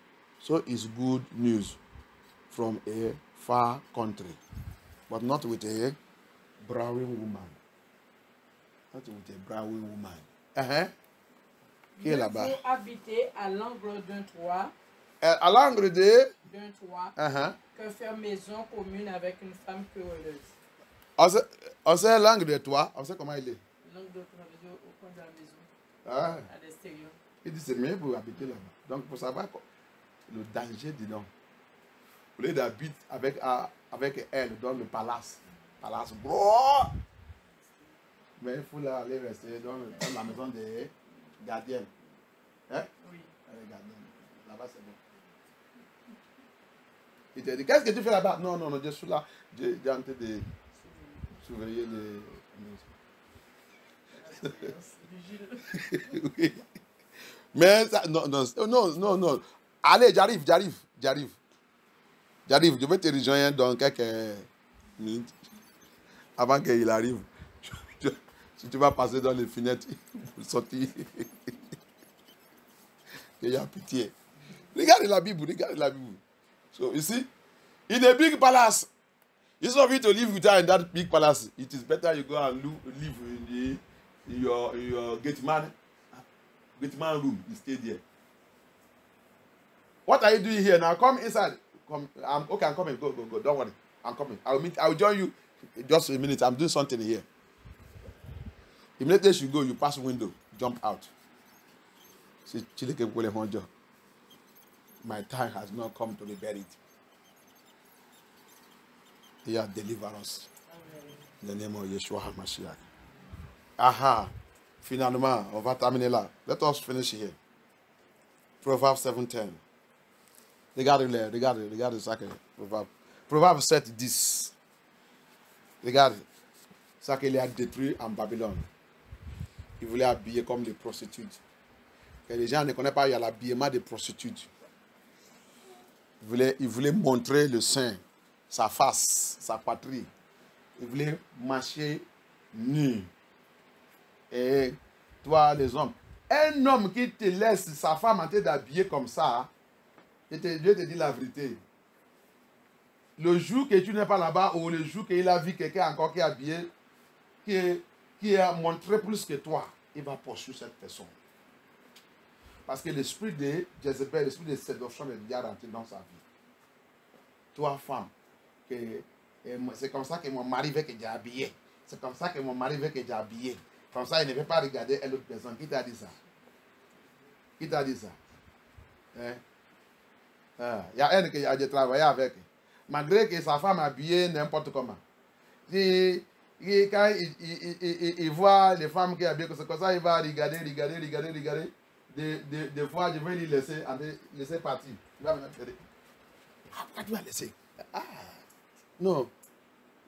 so is good news from a far country, but not with a browing woman. Not with a browing woman. Qui est là-bas? Il faut habiter à l'angle d'un toit. À l'angle d'un toit que faire maison commune avec une femme querelleuse. On sait l'angle de toit, on sait comment il est. L'angle de toit, au coin de la maison. Ah. À l'extérieur. Il dit c'est mieux pour habiter là-bas. Donc pour savoir le danger du nom. Au lieu d'habiter avec elle dans le palace. Palace gros. Mais il faut aller rester dans la maison des gardiennes. Hein? Oui. Les gardiennes. Là-bas c'est bon. Il te dit, qu'est-ce que tu fais là-bas? Non, je suis là. J'ai en train de surveiller les... Oui. Mais ça, non. Allez, j'arrive. Je vais te rejoindre dans quelques minutes. Avant qu'il arrive. Si tu vas passer dans les fenêtres, pour sortir. Il y a pitié. Regarde la Bible. So you see, in a big palace, it's not for you to live with her in that big palace. It is better you go and live in your gate man room. You stay there. What are you doing here now? Come inside. Come. I'm coming. Go. Don't worry. I'm coming. I'll join you. Just a minute. I'm doing something here. Immediately you go, you pass window, jump out. See, my time has not come to be buried. He has delivered us. In the name of Yeshua HaMashiach. Aha. Finalement, on va terminer là. Let us finish here. Proverbs 7:10. Regarde ça. Proverbs 7, 10. Regarde. ça qu'il a détruit en Babylone. Il voulait habiller comme les prostituées. Et les gens ne connaissent pas, il y a l'habillement des prostituées. Il voulait montrer le sein, sa face, sa patrie. Il voulait marcher nu. Et toi, les hommes, un homme qui te laisse sa femme en train d'habiller comme ça, Dieu te dit la vérité. Le jour que tu n'es pas là-bas, ou le jour qu'il a vu quelqu'un encore qui est habillé, qui a montré plus que toi, il va poursuivre cette personne. Parce que l'esprit de Jézabel, l'esprit de séduction est déjà rentré dans sa vie. Toi, femme, c'est comme ça que mon mari veut que j'ai habillé. C'est comme ça que mon mari veut que j'ai habillé. Comme ça, il ne veut pas regarder l'autre personne. Qui t'a dit ça? Qui t'a dit ça? Hein? Il y a un qui a travaillé avec. Malgré que sa femme est habillée n'importe comment. Quand il voit les femmes qui sont habillées comme ça, il va regarder. Des fois, je vais lui laisser partir. Il va me dire, pourquoi tu vas laisser? Ah, non.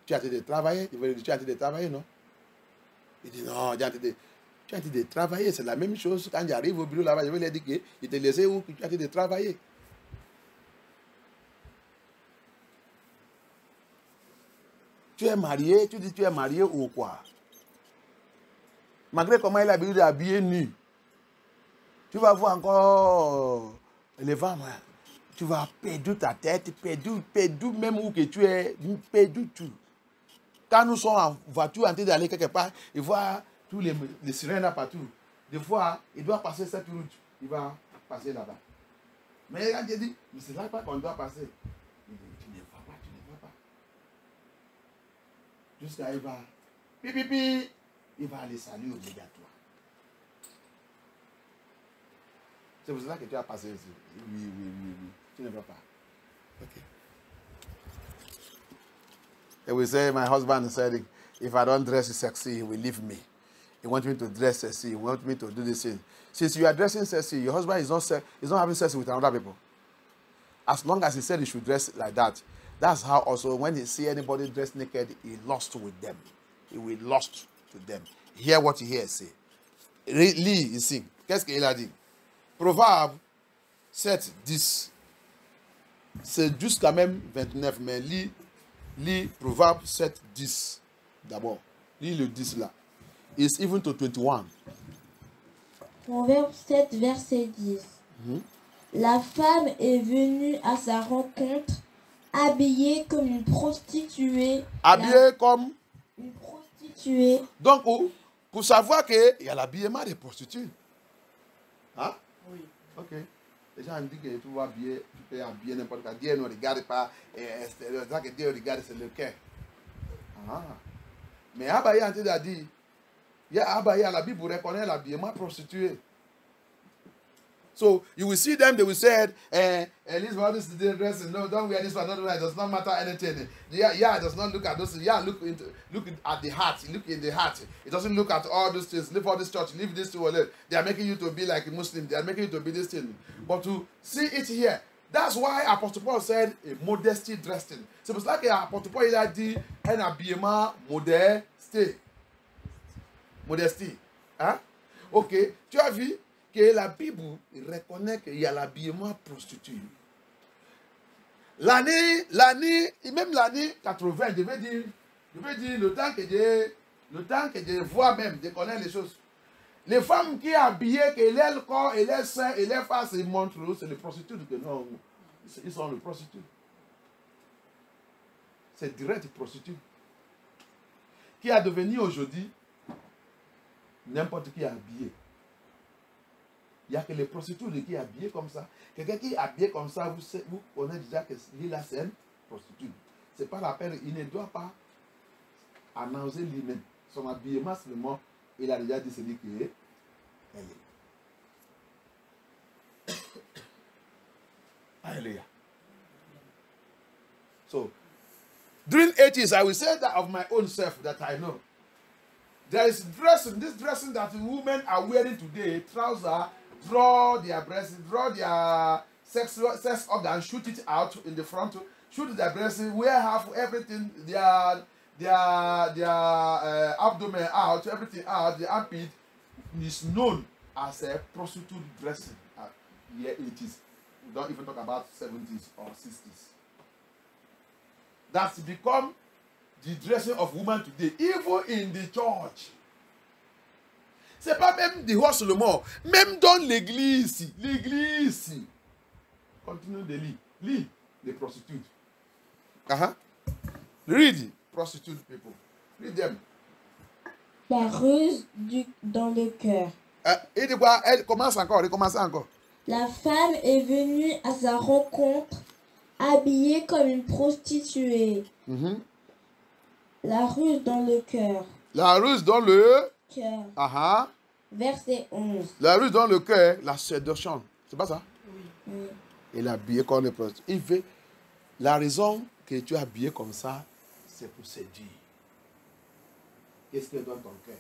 Tu as été de travailler. Tu as été de travailler, non? Il dit, non, tu as été de travailler. C'est la même chose. Quand j'arrive au bureau là-bas, je vais lui dire que il te laissé où tu as été de travailler. Tu es marié, tu dis tu es marié ou quoi? Malgré comment il a l'habitude d'habiller nu, tu vas voir encore les femmes, tu vas perdre ta tête, perdre même où que tu es, perdre tout. Quand nous sommes en voiture en train d'aller quelque part, il voit tous les sirènes là partout. Des fois, il doit passer cette route, il va passer là-bas. Mais quand il dit, mais c'est là qu'on doit passer. Il dit, tu ne vas pas. Jusqu'à il va, il va aller saluer obligatoire. C'est pour ça que tu as passé ici. Oui. Tu ne vas pas. Okay. And we say, my husband said, if I don't dress sexy, he will leave me. He wants me to dress sexy. He wants me to do this thing. Since you are dressing sexy, your husband is not having sex with another people. As long as he said he should dress like that, that's how also when he see anybody dressed naked, he lost with them. He will lost to them. Hear what he hears say. Lis ici. Qu'est-ce qu'il a dit? Proverbe 7, 10. C'est juste quand même 29, mais lis Proverbe 7, 10. D'abord. Lis le 10 là. It's even to 21. Proverbe 7, verset 10. La femme est venue à sa rencontre, habillée comme une prostituée. Habillée comme une prostituée. Donc, pour savoir qu'il y a l'habillement des prostituées. Hein? Oui. Ok. Les gens disent que tu vas habiller, tu peux habiller n'importe quoi. Dieu ne regarde pas l'extérieur. Ce que Dieu regarde, c'est le cœur. Ah. Mais Abaye a dit, Abaye, la Bible reconnaît l'habillement prostitué. So you will see them, they will say, this one is the dress, no, don't wear this one, not wear, it does not matter anything. Yeah, it does not look at those things. Yeah, look at the heart, look in the heart. It doesn't look at all those things. Leave all this church, leave this to they are making you to be like a Muslim, they are making you to be this thing. But to see it here, that's why Apostle Paul said a modesty dressing. So it's like Apostle Paul il a dit un habillement modesté. Modesty. Hein? Ok, tu as vu que la Bible reconnaît qu'il y a l'habillement prostitué. L'année, même l'année 80, je veux dire, le temps que je vois même, je connais les choses. Les femmes qui sont habillées, que leur corps et leur sein et leur face ils montrent, c'est les prostituées que non, ils sont les prostituées. C'est direct prostituée. Qui a devenu aujourd'hui n'importe qui est habillé. Il n'y a que les prostituées qui sont habillées comme ça. Quelqu'un qui est habillé comme ça, vous connaissez déjà que lui-là, c'est une prostituée. Ce n'est pas la peine, il ne doit pas annoncer lui-même. Son habillement, seulement, il a déjà dit celui qui est. Elle est. Alléluia. So, during 80s, I will say that of my own self that I know. There is this dressing that women are wearing today, trousers, draw their breasts, draw their sex organ, shoot it out in the front, shoot their breasts, wear half everything, their abdomen out, everything out, the armpit is known as a prostitute dressing. Here it is. We don't even talk about 70s or 60s. That's become the dressing of women today, even in the church. C'est pas même du roi Solomon, même dans l'église. L'église. Continue de lire. Lis les prostitutes. Read prostitute people. Read them. La ruse dans le cœur. Et de quoi? Elle commence encore. La femme est venue à sa rencontre habillée comme une prostituée. La ruse dans le cœur. La ruse dans le cœur. Verset 11. La ruse dans le cœur, la séduction. C'est pas ça? Oui. Il est habillé comme une prostituée. Il fait la raison que tu es habillé comme ça, c'est pour séduire. Qu'est-ce qu'il y a dans ton cœur?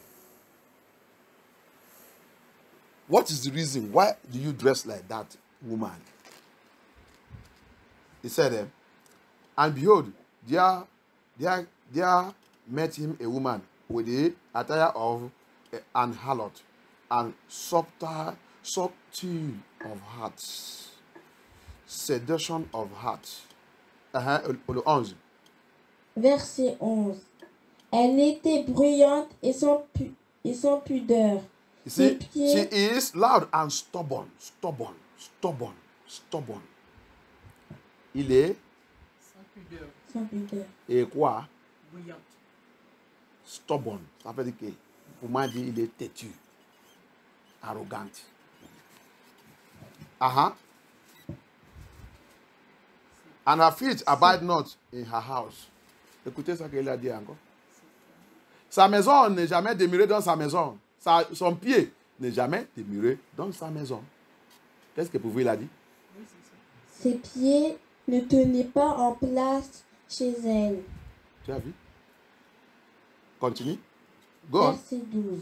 What is the reason? Why do you dress like that, woman? He said, and behold, there met him a woman with the attire of an harlot and subtlety of heart, seduction of heart. Le 11. Verset 11. Elle était bruyante et sans pudeur. You see, she is loud and stubborn. Il est sans pudeur. Et quoi? Bruyante. Stubborn. Ça veut dire que, pour moi, il est têtu. Arrogant. And her feet abide not in her house. Écoutez ça qu'il a dit encore. Sa maison n'est jamais demeurée dans sa maison. Son pied n'est jamais demeuré dans sa maison. Qu'est-ce que pour vous il a dit? Oui, c'est ça. Ses pieds ne tenaient pas en place chez elle. Tu as vu? Continue. Go on. Verset 12.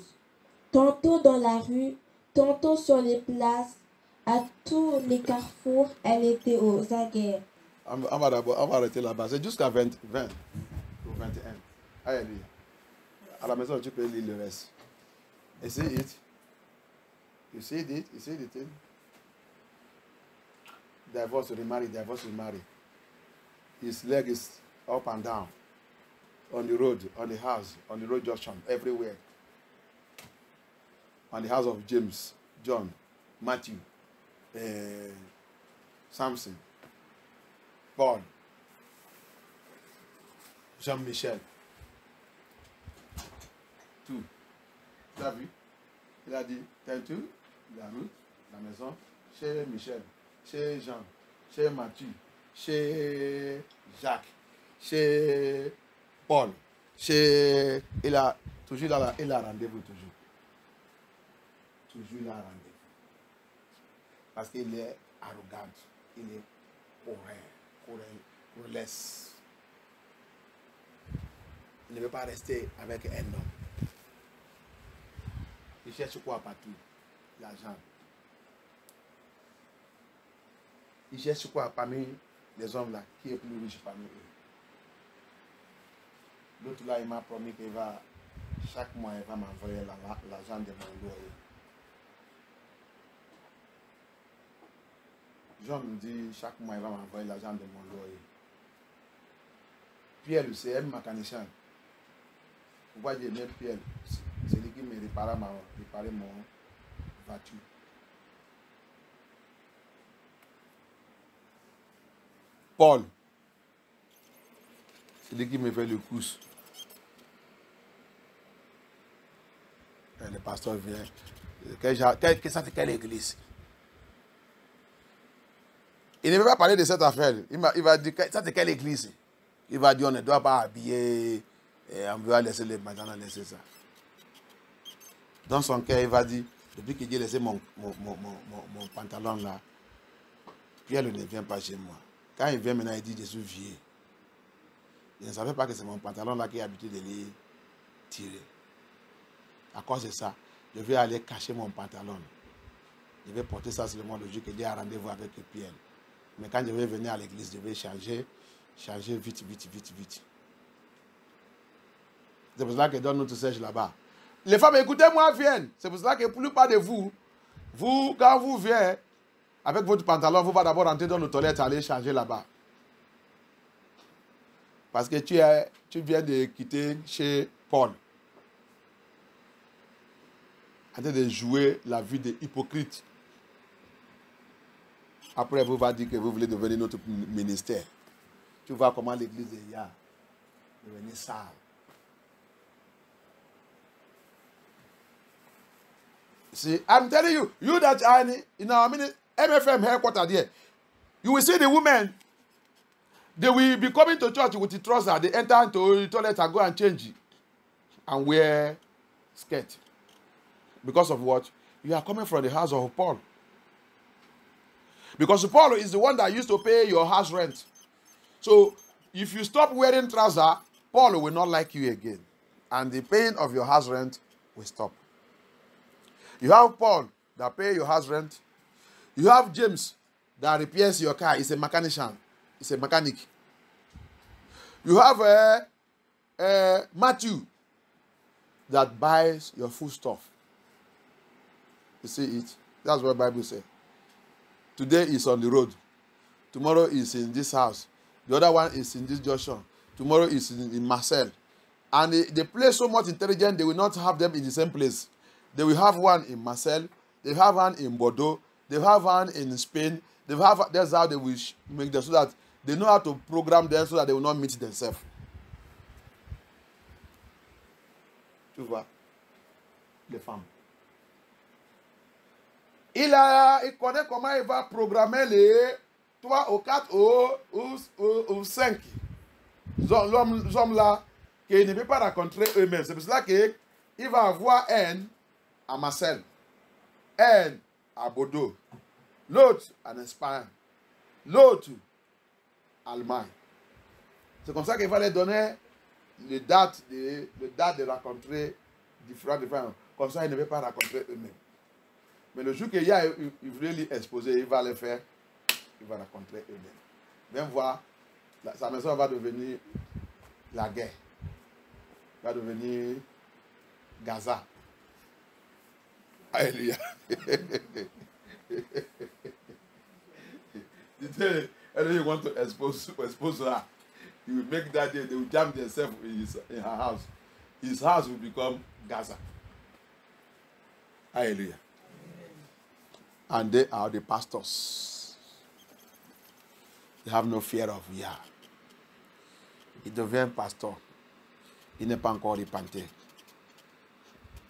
Tantôt dans la rue, tantôt sur les places, à tous les carrefours, elle était aux aguets. On va arrêter là-bas. C'est jusqu'à 20 ou 21. Alléluia. À la maison, tu peux lire le reste. You see it? You see it? You see the thing? Divorce, remarry, divorce, remarry. His leg is up and down. On the road, on the house, on the road junction, everywhere. On the house of James, John, Matthew, Samson, Paul, Jean-Michel. Tout. Tu as vu? Il a dit, telle-tu, la route, la maison, chez Michel, chez Jean, chez Mathieu, chez Jacques, chez Paul, chez... Il a toujours il a rendez-vous toujours. Toujours il a rendez-vous. Parce qu'il est arrogant, il est corréless. Il ne veut pas rester avec un homme. Il cherche quoi partout? L'argent. Il cherche quoi parmi les hommes là? Qui est plus riche parmi eux? L'autre là, il m'a promis qu'il va, chaque mois, il va m'envoyer l'argent de mon loyer. Jean me dit, chaque mois, il va m'envoyer l'argent de mon loyer. Pierre, c'est un mécanicien. Vous voyez, même Pierre, c'est lui qui me réparait mon voiture. Paul, c'est lui qui me fait le course. Le pasteur vient. Quelle église? Il ne veut pas parler de cette affaire. Il va dire, ça c'est quelle église? Il va dire, on ne doit pas habiller, on doit laisser les maintenant laisser ça. Dans son cœur, il va dire, depuis que j'ai laissé mon pantalon là, Pierre ne vient pas chez moi. Quand il vient maintenant, il dit, je suis vieux. Il ne savait pas que c'est mon pantalon là qui a l'habitude de les tirer. À cause de ça, je vais aller cacher mon pantalon. Je vais porter ça seulement le jour que j'ai un rendez-vous avec Pierre. Mais quand je vais venir à l'église, je vais changer vite. C'est pour cela qu'ils donnent notre siège là-bas. Les femmes, écoutez-moi, viennent. C'est pour cela que la plupart de vous, quand vous venez avec votre pantalon, vous allez d'abord rentrer dans nos toilettes et aller changer là-bas. Parce que tu viens de quitter chez Paul. En train de jouer la vie des hypocrites. Après, vous va dire que vous voulez devenir notre ministère. Tu vois comment l'église est là. Devenir sale. See, I'm telling you, you that are in our MFM headquarters there, you will see the women. They will be coming to church with the trouser. They enter into the toilet and go and change it and wear skirt. Because of what? You are coming from the house of Paul. Because Paul is the one that used to pay your house rent. So, if you stop wearing trouser, Paul will not like you again. And the paying of your house rent will stop. You have Paul that pay your house rent. You have James that repairs your car. He's a mechanician. He's a mechanic. You have Matthew that buys your food stuff. You see it? That's what the Bible says. Today is on the road. Tomorrow is in this house. The other one is in this junction. Tomorrow is in Marseille. And they play so much intelligent, they will not have them in the same place. They will have one in Marseille. They have one in Bordeaux. They have one in Spain. That's how they will make them so that they know how to program them so that they will not meet themselves. Tu vois? Les femmes. Il connaît comment il va programmer les 3 ou 4 ou 5 hommes là qu'il ne peut pas rencontrer eux-mêmes. C'est pour cela qu'il va avoir un à Marseille, un à Bordeaux, l'autre en Espagne, l'autre en Allemagne. C'est comme ça qu'il va les donner les dates de rencontrer différents. Comme ça, ils ne peuvent pas rencontrer eux-mêmes. Mais le jour qu'il y a, il voulait les exposer, il va les faire, il va rencontrer eux-mêmes. Même voir, sa maison va devenir la guerre, va devenir Gaza. Alléluia. And you want to expose her. You will make that day, they will jam themselves in her house. His house will become Gaza. Hallelujah. And they are the pastors. They have no fear of Yah. Il devient pasteur. Il n'est pas encore repenté.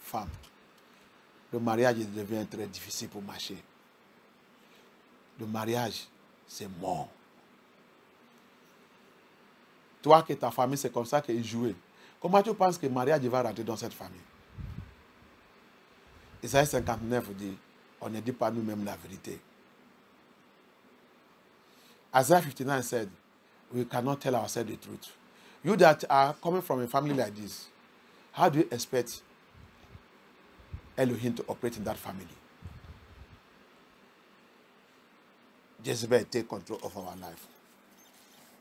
Femme. Le mariage devient très difficile pour marcher. Le mariage, c'est mort. Toi que ta famille, c'est comme ça qu'il jouait. Comment tu penses que le mariage va rentrer dans cette famille? Isaïe 59 dit, on ne dit pas nous-mêmes la vérité. Isaiah 59 said, we cannot tell ourselves the truth. You that are coming from a family like this, how do you expect Elohim to operate in that family? Jezebel take control of our life.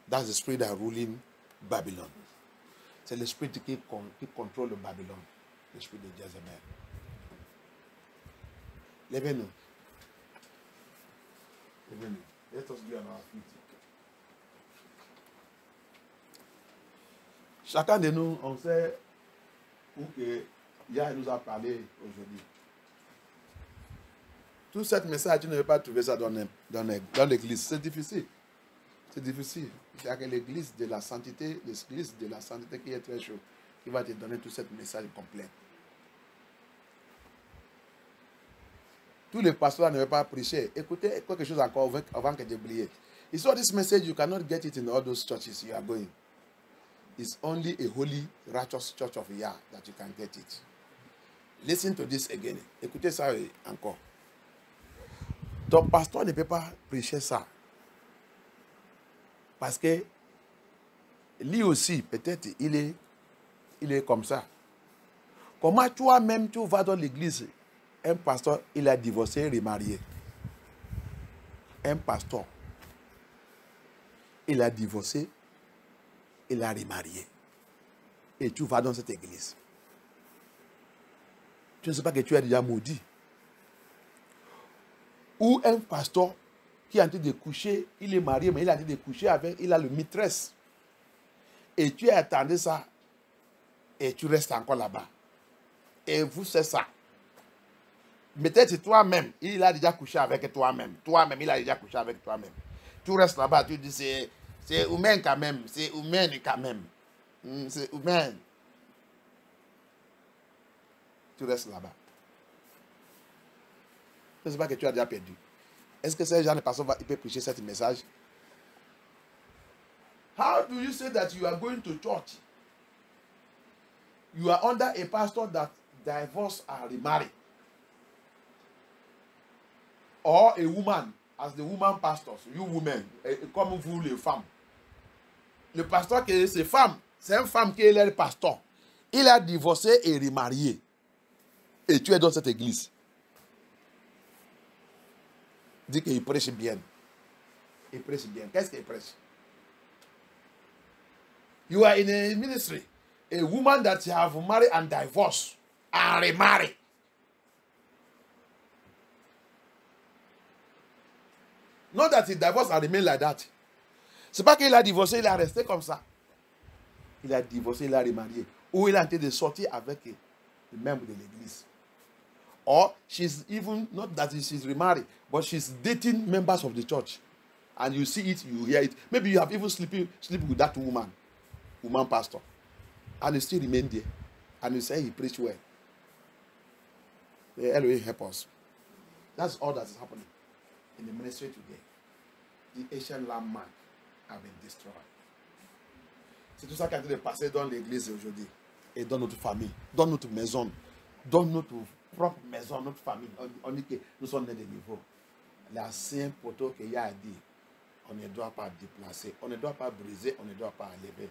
That's the spirit that ruling Babylon. C'est l'esprit qui contrôle Babylone. L'esprit de Jezebel. Levez-nous. Levez-nous. Let us be on our feet. Chacun de nous, on sait où que Yah nous a parlé aujourd'hui. Tout ce message, tu ne veux pas trouver ça dans l'église. C'est difficile. C'est difficile. Il y a que l'église de la sainteté, l'église de la sainteté qui est très chaud, qui va te donner tout ce message complet. Tous les pasteurs ne veulent pas prêcher. Écoutez quelque chose encore avant que j'oublie. You saw this message, you cannot get it in all those churches you are going. It's only a holy, righteous church of Yah that you can get it. Listen to this again. Écoutez ça encore. Ton pasteur ne peut pas prêcher ça. Parce que lui aussi, peut-être, il est comme ça. Comment toi-même, tu vas dans l'église, un pasteur, il a divorcé, remarié. Un pasteur, il a divorcé, il a remarié. et tu vas dans cette église. Tu ne sais pas que tu es déjà maudit. Ou un pasteur qui est en train de coucher, il est marié, mais il est en train de coucher avec, il a le maîtresse. Et tu attendais ça, et tu restes encore là-bas. Et vous, c'est ça. Peut-être toi-même, il a déjà couché avec toi-même. Toi-même, il a déjà couché avec toi-même. Tu restes là-bas, tu dis, c'est humain quand même, c'est humain quand même. C'est humain. Tu restes là-bas. Je ne sais pas que tu as déjà perdu. Est-ce que ces gens de personnes peuvent prêcher ce message? How do you say that you are going to church? You are under a pastor that divorced and remarried. Or a woman, as the woman pastors, you women, comme vous les femmes. Le pasteur qui est ces femmes, c'est une femme qui est le pasteur. Il a divorcé et remarié. Et tu es dans cette église. Dis qu'il prêche bien. Il prêche bien. Qu'est-ce qu'il prêche? You are in a ministry. A woman that you have married and divorced and remarried. Not that he divorced and remained like that. C'est pas qu'il a divorcé, il a resté comme ça. Il a divorcé, il a remarié. Ou il a été de sortir avec les membres de l'église. Or she's even, not that she's remarried, but she's dating members of the church. And you see it, you hear it. Maybe you have even sleep with that woman pastor. And you still remain there. And you say he preached well. The Elohim help us. That's all that is happening in the ministry today. The ancient landmark have been destroyed. C'est tout ça qui a été passé dans l'église aujourd'hui. Et dans notre famille, dans notre maison, dans notre propre maison, notre famille. On dit que nous sommes nés de niveau. L'ancien poteau qu'il y a dit, on ne doit pas déplacer, on ne doit pas briser, on ne doit pas enlever.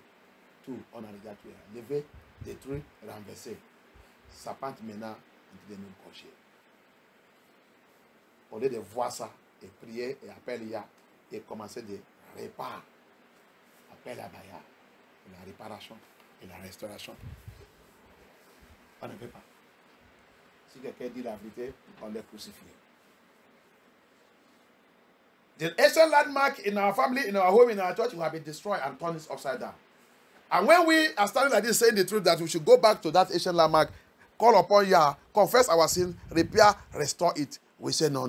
Tout, on a déjà tué. Lever, détruire, renverser. Ça pente maintenant de nous cocher. Au lieu de voir ça, et prier, et appeler ya, et commencer de réparer. Appel à Baya, la réparation et la restauration. On ne peut pas. Si quelqu'un dit la vérité, on les crucifie. The ancient landmark in our family, in our home, in our church will have been destroyed and turned upside down. And when we are standing like this saying the truth that we should go back to that ancient landmark, call upon Yah, confess our sin, repair, restore it, we say no.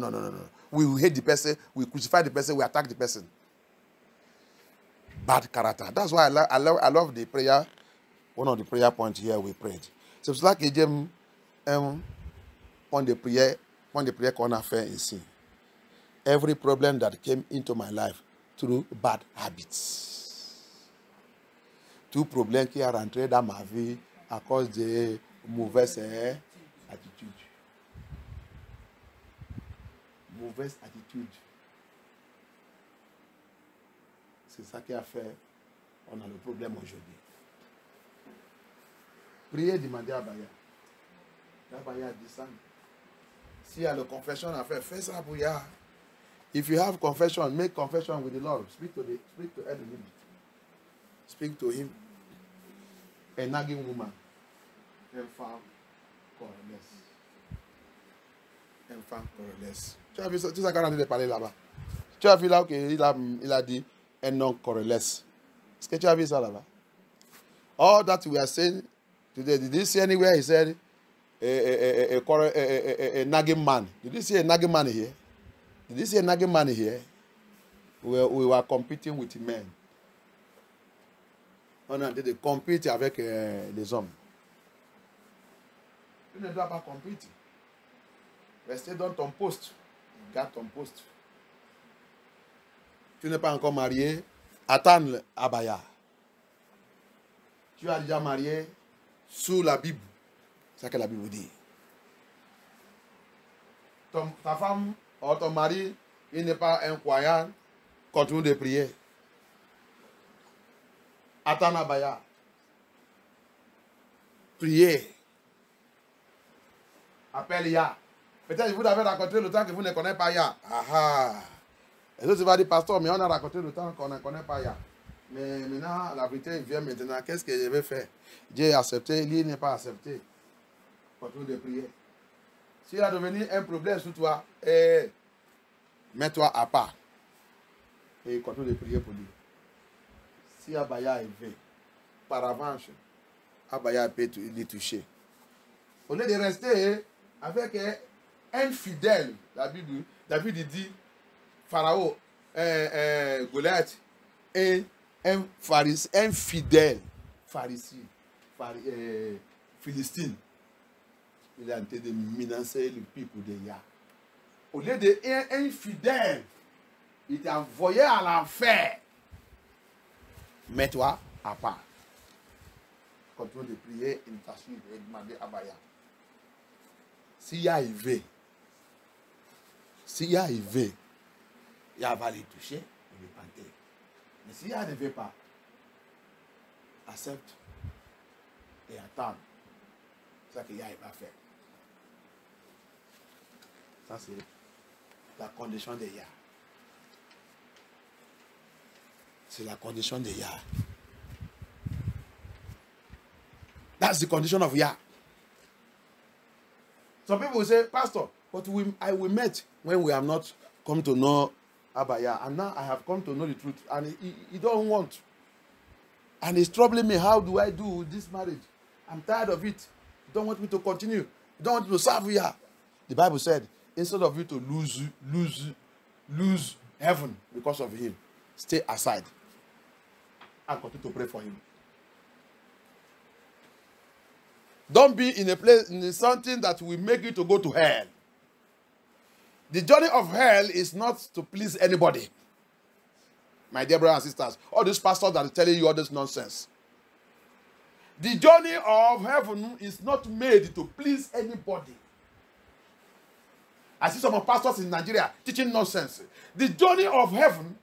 We will hate the person, we crucify the person, we attack the person. Bad character. That's why I love the prayer. One of the prayer points here we prayed. So it's like on the prayer qu'on a fait ici. Every problem that came into my life through bad habits. Tout problème qui est rentré dans ma vie à cause de mauvaises attitudes. Mauvaise attitude. C'est ça qui a fait on a le problème aujourd'hui. Priez, demandez à Baya. Baya dit ça. S'il y a le confession à faire, fais ça pour Yah. If you have confession, make confession with the Lord. Speak to Elohim. Speak to him. A nagging woman. Une femme corrélesse. Une femme corrélesse. Tu as vu ça, tout ça qu'on a envie de parler là-bas. Tu as vu là qu'il a dit un homme corrélesse. Est-ce que tu as vu ça là-bas? All that we are saying today, did you see anywhere he said a nagging man? Did you see a nagging man here? Did you see a nagging man here? We were competing with men. On a de compéter avec les hommes. Tu ne dois pas compéter. Restez dans ton poste. Garde ton poste. Tu n'es pas encore marié. Attends Abaya. Tu as déjà marié sous la Bible. C'est ce que la Bible dit. Ta femme ou ton mari, il n'est pas un croyant, continue de prier. Attends Abaya. Priez. Appelle Yah. Peut-être que vous avez raconté le temps que vous ne connaissez pas Yah. Ah. Et là, tu vas dire, pasteur, mais on a raconté le temps qu'on ne connaît pas Yah. Mais maintenant, la vérité vient maintenant. Qu'est-ce que je vais faire? Dieu est accepté, lui n'est pas accepté. Continue de prier. S'il a devenu un problème sur toi, mets-toi à part. Et continue de prier pour lui. Si Abaya est vrai, par avance, Abaya peut lui toucher. Au lieu de rester avec un fidèle, la Bible dit, Pharaon, Goliath, et un fidèle pharisien, Philistine. Il a en train de menacer le peuple de Yah. Au lieu d'un fidèle, il t'a envoyé à l'enfer. Mets-toi à part. Continue de prier, une tâche et demander à Baya. S'il y a arrivé, Yah va les toucher et les planter. Mais si Yah ne veut pas, accepte et attends. C'est ça que Yah va faire. Ça, c'est la condition de Yah. C'est la condition de Yah. That's the condition of Yah. Some people will say, Pastor, but we met when we have not come to know Abaya. And now I have come to know the truth. And he don't want. And it's troubling me. How do I do with this marriage? I'm tired of it. You don't want me to continue. You don't want me to serve Yah. The Bible said, instead of you to lose heaven because of him, stay aside and continue to pray for him. Don't be in a place, in something that will make you to go to hell. The journey of hell is not to please anybody. My dear brothers and sisters, all these pastors that are telling you all this nonsense. The journey of heaven is not made to please anybody. I see some pastors in Nigeria teaching nonsense. The journey of heaven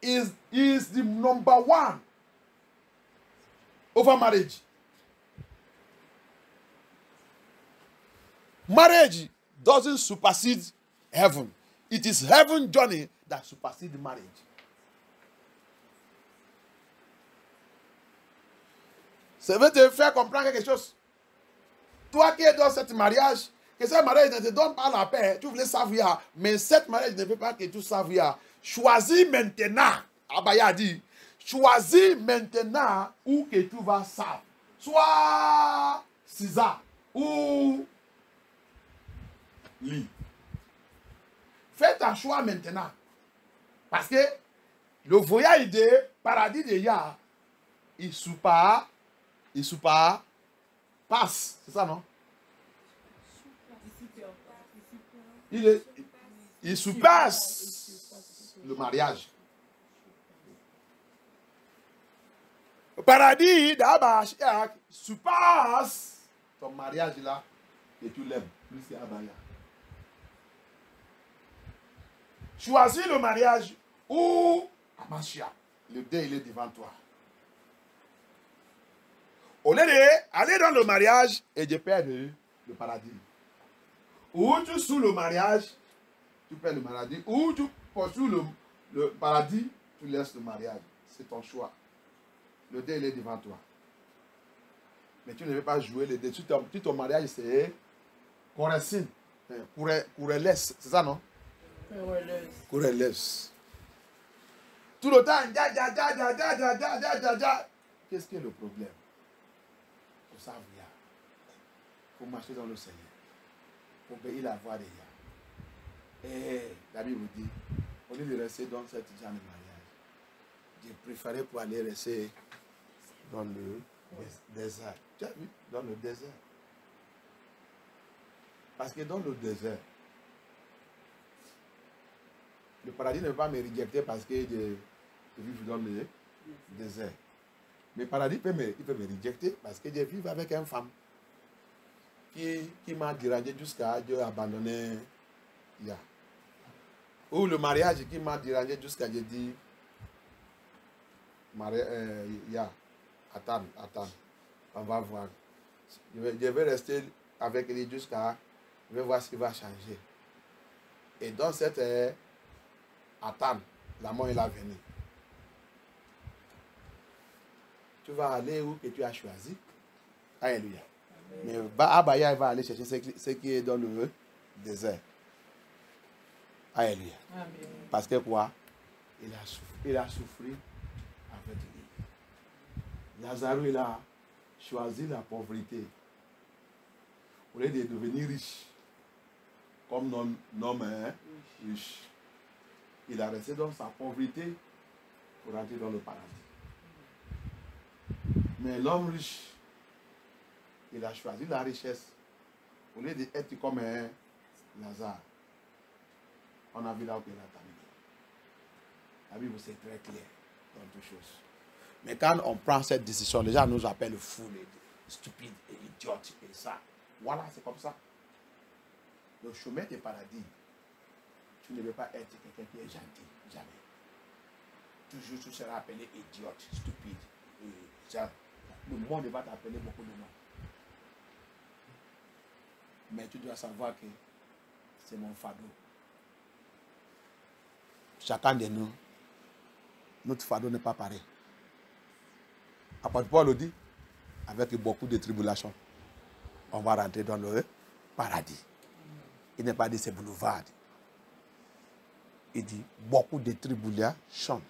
is the number one over marriage. Marriage doesn't supersede heaven. It is heaven journey that supersedes marriage. Ça veut te faire comprendre quelque chose. Toi qui es dans ce mariage, que ce mariage ne te donne pas la paix, tu voulais servir, mais ce mariage ne veut pas que tu servir. Choisis maintenant, Abaya dit, choisis maintenant où que tu vas servir. Soit Cisa ou Li. Fais ton choix maintenant. Parce que le voyage de paradis de Yah, il passe. C'est ça, non? Il surpasse le mariage. Le paradis d'Abba surpasse ton mariage là et tu l'aimes. Plus c'est Abaya. Choisis le mariage ou Amashia. Le dé, il est devant toi. Au lieu d'aller dans le mariage et de perdre le paradis. Ou tu sous le mariage, tu perds le paradis. Ou tu poursuis le paradis, tu laisses le mariage. C'est ton choix. Le dé, il est devant toi. Mais tu ne veux pas jouer le dé. Si ton mariage, c'est Correcine. Courelès. C'est ça, non? Courelès. Tout le temps, qu'est-ce qui est le problème? Il faut savoir. Il faut marcher dans le Seigneur. Pour payer la voix de Yah. Et la Bible dit, au lieu de rester dans cette genre de mariage, j'ai préféré pour aller rester dans le désert. Tu as vu? Dans le désert. Parce que dans le désert, le paradis ne va pas me rejeter parce que je vis dans le désert. Mais le paradis peut me rejeter parce que je vis avec une femme qui m'a dérangé jusqu'à Dieu abandonner Yah. Ou le mariage qui m'a dérangé jusqu'à Dieu dit Yah, attends, on va voir. Je vais rester avec lui jusqu'à, je vais voir ce qui va changer. Et dans cette attente, la mort est venue. tu vas aller où que tu as choisi. Alléluia. Mais Abaya va aller chercher ce qui est dans le désert. Alléluia. Amen. Parce que quoi? Il a souffert avec lui. Lazare, il a choisi la pauvreté. Au lieu de devenir riche, comme l'homme riche, il a resté dans sa pauvreté pour entrer dans le paradis. Mais l'homme riche, il a choisi la richesse au lieu d'être comme un Lazare. On a vu là où il a terminé. La Bible, c'est très clair dans toutes choses. Mais quand on prend cette décision, les gens nous appellent fous, stupides et idiotes et ça. Voilà, c'est comme ça. Le chemin du paradis, tu ne veux pas être quelqu'un qui est gentil, jamais. Toujours tu seras appelé idiote, stupide. Et le monde va t'appeler beaucoup de noms. Mais tu dois savoir que c'est mon fardeau. Chacun de nous, notre fardeau n'est pas pareil. Apôtre Paul le dit, avec beaucoup de tribulations, on va rentrer dans le paradis. Il n'est pas dit c'est boulevard. Il dit beaucoup de tribulations.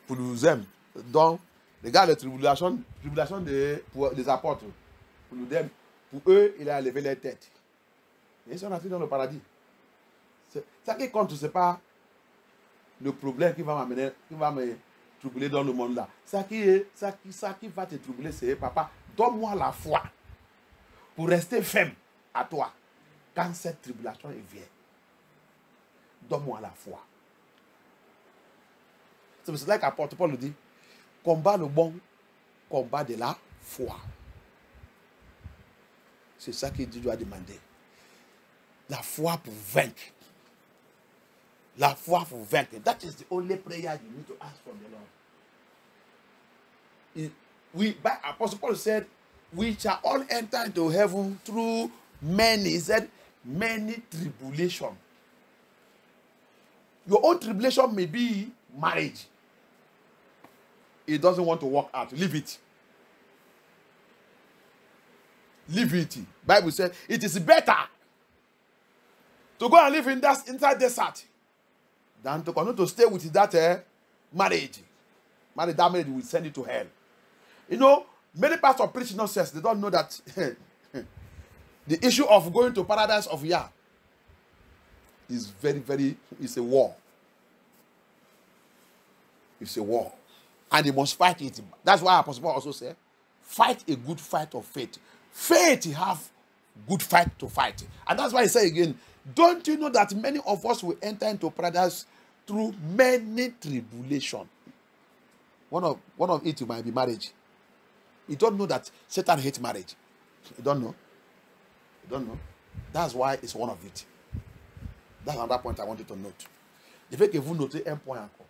Pour nous aimer. Donc, regarde les tribulations des apôtres. Pour eux, il a levé les têtes. Et ils sont entrés dans le paradis. Ça qui compte, ce n'est pas le problème qui va m'amener, qui va me troubler dans le monde là. Ça qui va te troubler, c'est papa, donne-moi la foi pour rester ferme à toi quand cette tribulation vient. Donne-moi la foi. C'est pour cela qu'apôtre Paul le dit, combat le bon combat de la foi. C'est ça que Dieu doit demander. La foi pour vaincre. La foi pour vaincre. That is the only prayer you need to ask from the Lord. But Apostle Paul said, we shall all enter into heaven through many, he said, many tribulations. Your own tribulation may be marriage. It doesn't want to work out. Leave it. Leave it. Bible says it is better to go and live inside desert than to continue to stay with that marriage. That marriage will send you to hell. You know, many pastors preach nonsense. They don't know that the issue of going to paradise of Yah is it's a war. It's a war. And they must fight it. That's why Apostle Paul also said, fight a good fight of faith. Faith have good fight to fight. And that's why he said again, don't you know that many of us will enter into paradise through many tribulations? One of it might be marriage. You don't know that Satan hates marriage. You don't know. You don't know. That's why it's one of it. That's another point I want you to note. Je veux que vous notez un point encore.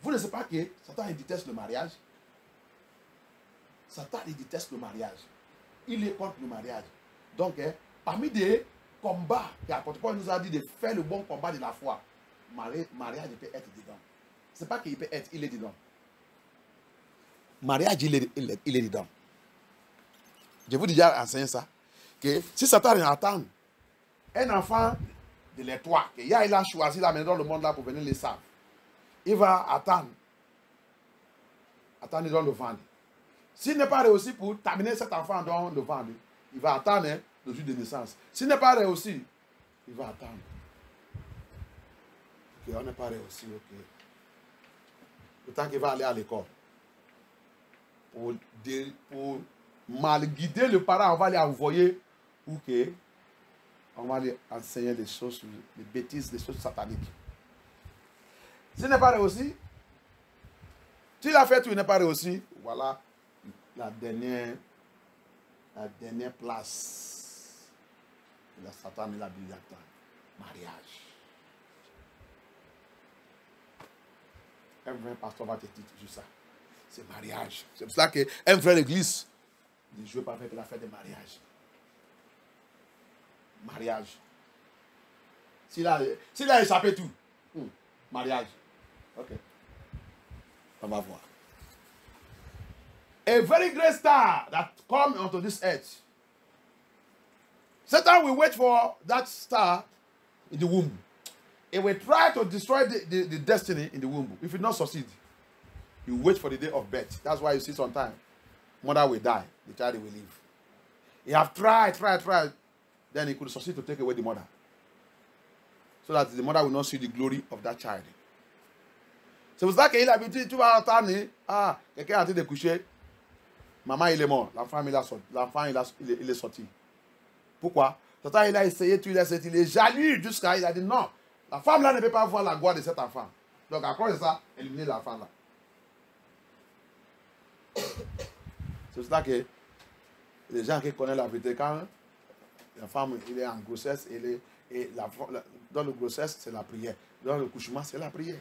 Vous ne savez pas que Satan déteste le mariage? Satan déteste le mariage. Il est contre le mariage. Donc, parmi des combats que l'apôtre Paul nous a dit de faire le bon combat de la foi, mariage peut être dedans. Ce n'est pas qu'il peut être, il est dedans. Mariage, il est dedans. Je vous ai déjà enseigné ça. Que si Satan attend un enfant de l'étoile, qu'il a choisi là maintenant dans le monde là pour venir les savoir, il va attendre dans le ventre. S'il n'est pas réussi pour terminer cet enfant dans le ventre, il va attendre le jour de naissance. S'il n'est pas réussi, il va attendre. Ok, on n'est pas réussi, ok. Le temps qu'il va aller à l'école. Pour mal guider le parent, on va lui envoyer ou que on va lui enseigner des choses, des bêtises, des choses sataniques. S'il n'est pas réussi, s'il a fait tout, il n'est pas réussi, voilà la dernière place. La Satan et la Bible attend. Mariage. Un vrai pasteur va te dire toujours ça. C'est mariage. C'est pour ça qu'un frère d'église dit, je ne veux pas faire la fête de mariage. Mariage. S'il a échappé tout, mariage. Ok. On va voir. A very great star that come onto this earth. Satan will wait for that star in the womb. He will try to destroy the destiny in the womb. If it not succeed, he will wait for the day of birth. That's why you see sometimes mother will die, the child will live. He have tried. Then he could succeed to take away the mother. So that the mother will not see the glory of that child. C'est pour ça qu'il a habitué, tu vas entendre, quelqu'un est en train de coucher. Maman, il est mort. L'enfant, il est sorti. Pourquoi? Satan, il a essayé, il est jaloux jusqu'à, il a dit non. La femme là ne peut pas voir la gloire de cet enfant. Donc à cause de ça, éliminer l'enfant là. C'est pour ça que les gens qui connaissent la vérité, quand la femme il est en grossesse, dans le grossesse, c'est la prière. Dans le couchement, c'est la prière.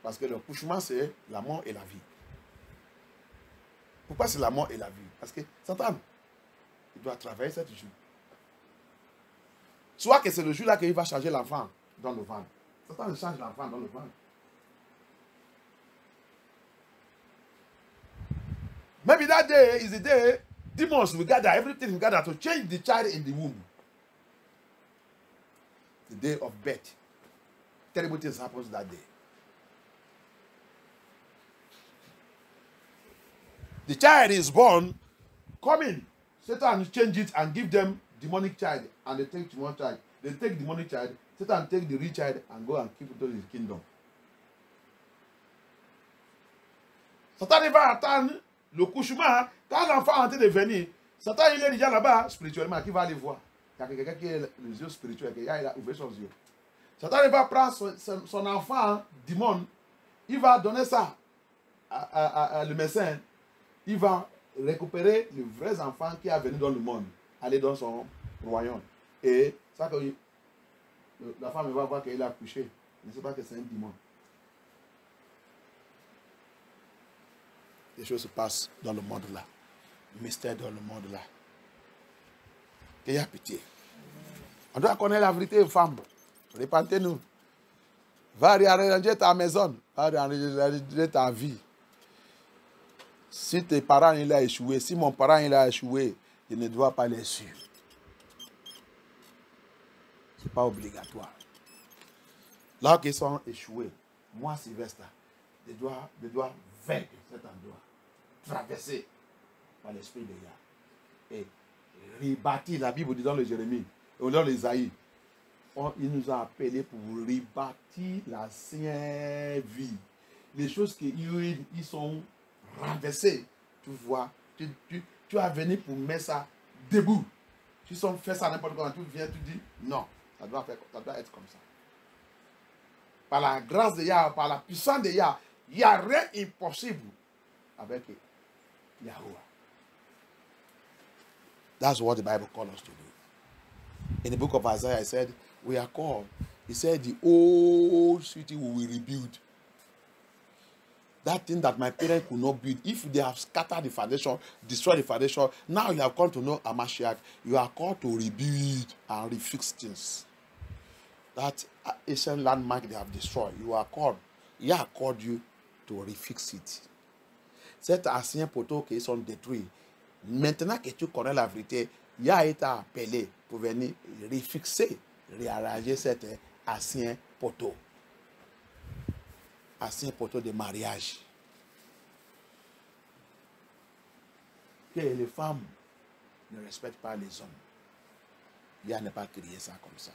Parce que le couchement, c'est la mort et la vie. Pourquoi c'est la mort et la vie? Parce que Satan, il doit travailler cette jour. Soit que c'est le jour là qu'il va changer l'enfant dans le ventre. Satan change l'enfant dans le ventre. Maybe that day is the day demons will gather, everything will gather to change the child in the womb. The day of birth. Terrible things happen that day. The child is born, coming. Satan change it and give them demonic child, and they take demonic child. They take demonic child. Satan take the rich child and go and keep it to his kingdom. Satan va attendre le couchement. Quand l'enfant est en train de venir, Satan il est déjà là-bas spirituellement, qui va aller voir. Il y a quelqu'un qui a les yeux spirituels, qui a ouvert son yeux. Satan il va prendre son enfant, démon, il va donner ça à le médecin. Il va récupérer le vrai enfant qui est venu dans le monde, aller dans son royaume. Et ça que la femme va voir qu'il a couché. Ne sait pas que c'est un démon. Les choses se passent dans le monde là. Le mystère dans le monde là. Qu'il y a pitié. On doit connaître la vérité, femme. Répentez-nous. Va réarranger ta maison. Va réarranger ta vie. Si tes parents il a échoué, si mon parent il a échoué, il ne doit pas les suivre. Ce n'est pas obligatoire. Là qu'ils sont échoués, moi Sylvestre, je dois vaincre cet endroit, traverser par l'esprit de Yah et rebâtir. La Bible dit dans le Jérémie, dans l'Ésaïe, il nous a appelés pour rebâtir l'ancienne vie. Les choses qui ils sont renversé, tu vois, tu as venu pour mettre ça debout. Tu fais ça n'importe comment, tu viens, tu dis non, ça doit être comme ça. Par la grâce de Yah, par la puissance de Yah, il n'y a rien impossible avec Yahweh. That's what the Bible calls us to do. In the book of Isaiah, it said, we are called. He said, the old city we will rebuild. That thing that my parents could not build, if they have scattered the foundation, destroyed the foundation, now you have come to know Hamashiach, you are called to rebuild and refix things. That ancient landmark they have destroyed, you are called, Yah called you to refix it. Cet ancien poteau qui sont détruits, maintenant que tu connais la vérité, Yah est appelé pour venir refixer, réarranger cet ancien poteau. Ancien poteau de mariage. Que les femmes ne respectent pas les hommes. Yah n'a pas créé ça comme ça.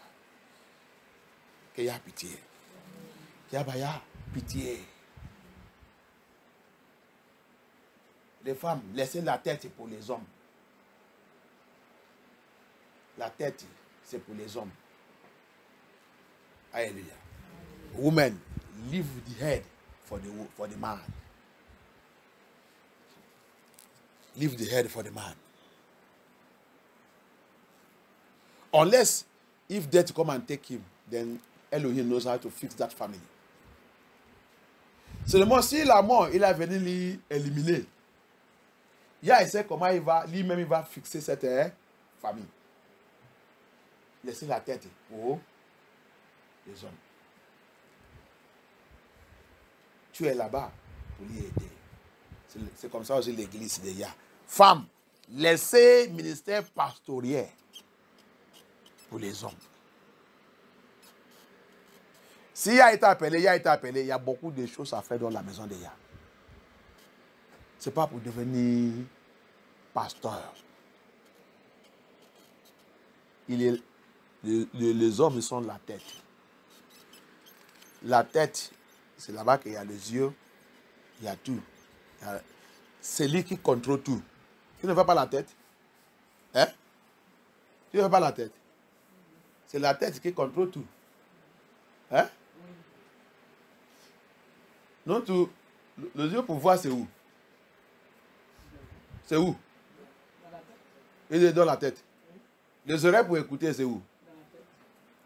Qu'il y a pitié. Qu'il y a pitié. Les femmes, laissez la tête pour les hommes. La tête, c'est pour les hommes. Alléluia. Women, leave the head for the man. Leave the head for the man. Unless if death come and take him, then Elohim knows how to fix that family. Seulement si la mort, il a venu l'éliminer. Yah, il sait comment lui-même il va fixer cette famille. Laissez la tête pour les hommes. tu es là-bas pour lui aider. C'est comme ça aussi l'église de Yah. Femmes, laissez ministère pastoral pour les hommes. Si Yah est appelé, Yah est appelé, il y a beaucoup de choses à faire dans la maison de Yah. Ce n'est pas pour devenir pasteur. Les hommes, ils sont la tête. La tête, c'est là-bas qu'il y a les yeux, il y a tout. C'est lui qui contrôle tout. Tu ne veux pas la tête? Hein? Tu ne veux pas la tête? C'est la tête qui contrôle tout. Hein? Non, tout. Les yeux pour voir, c'est où? C'est où? Il est dans la tête. Les oreilles pour écouter, c'est où?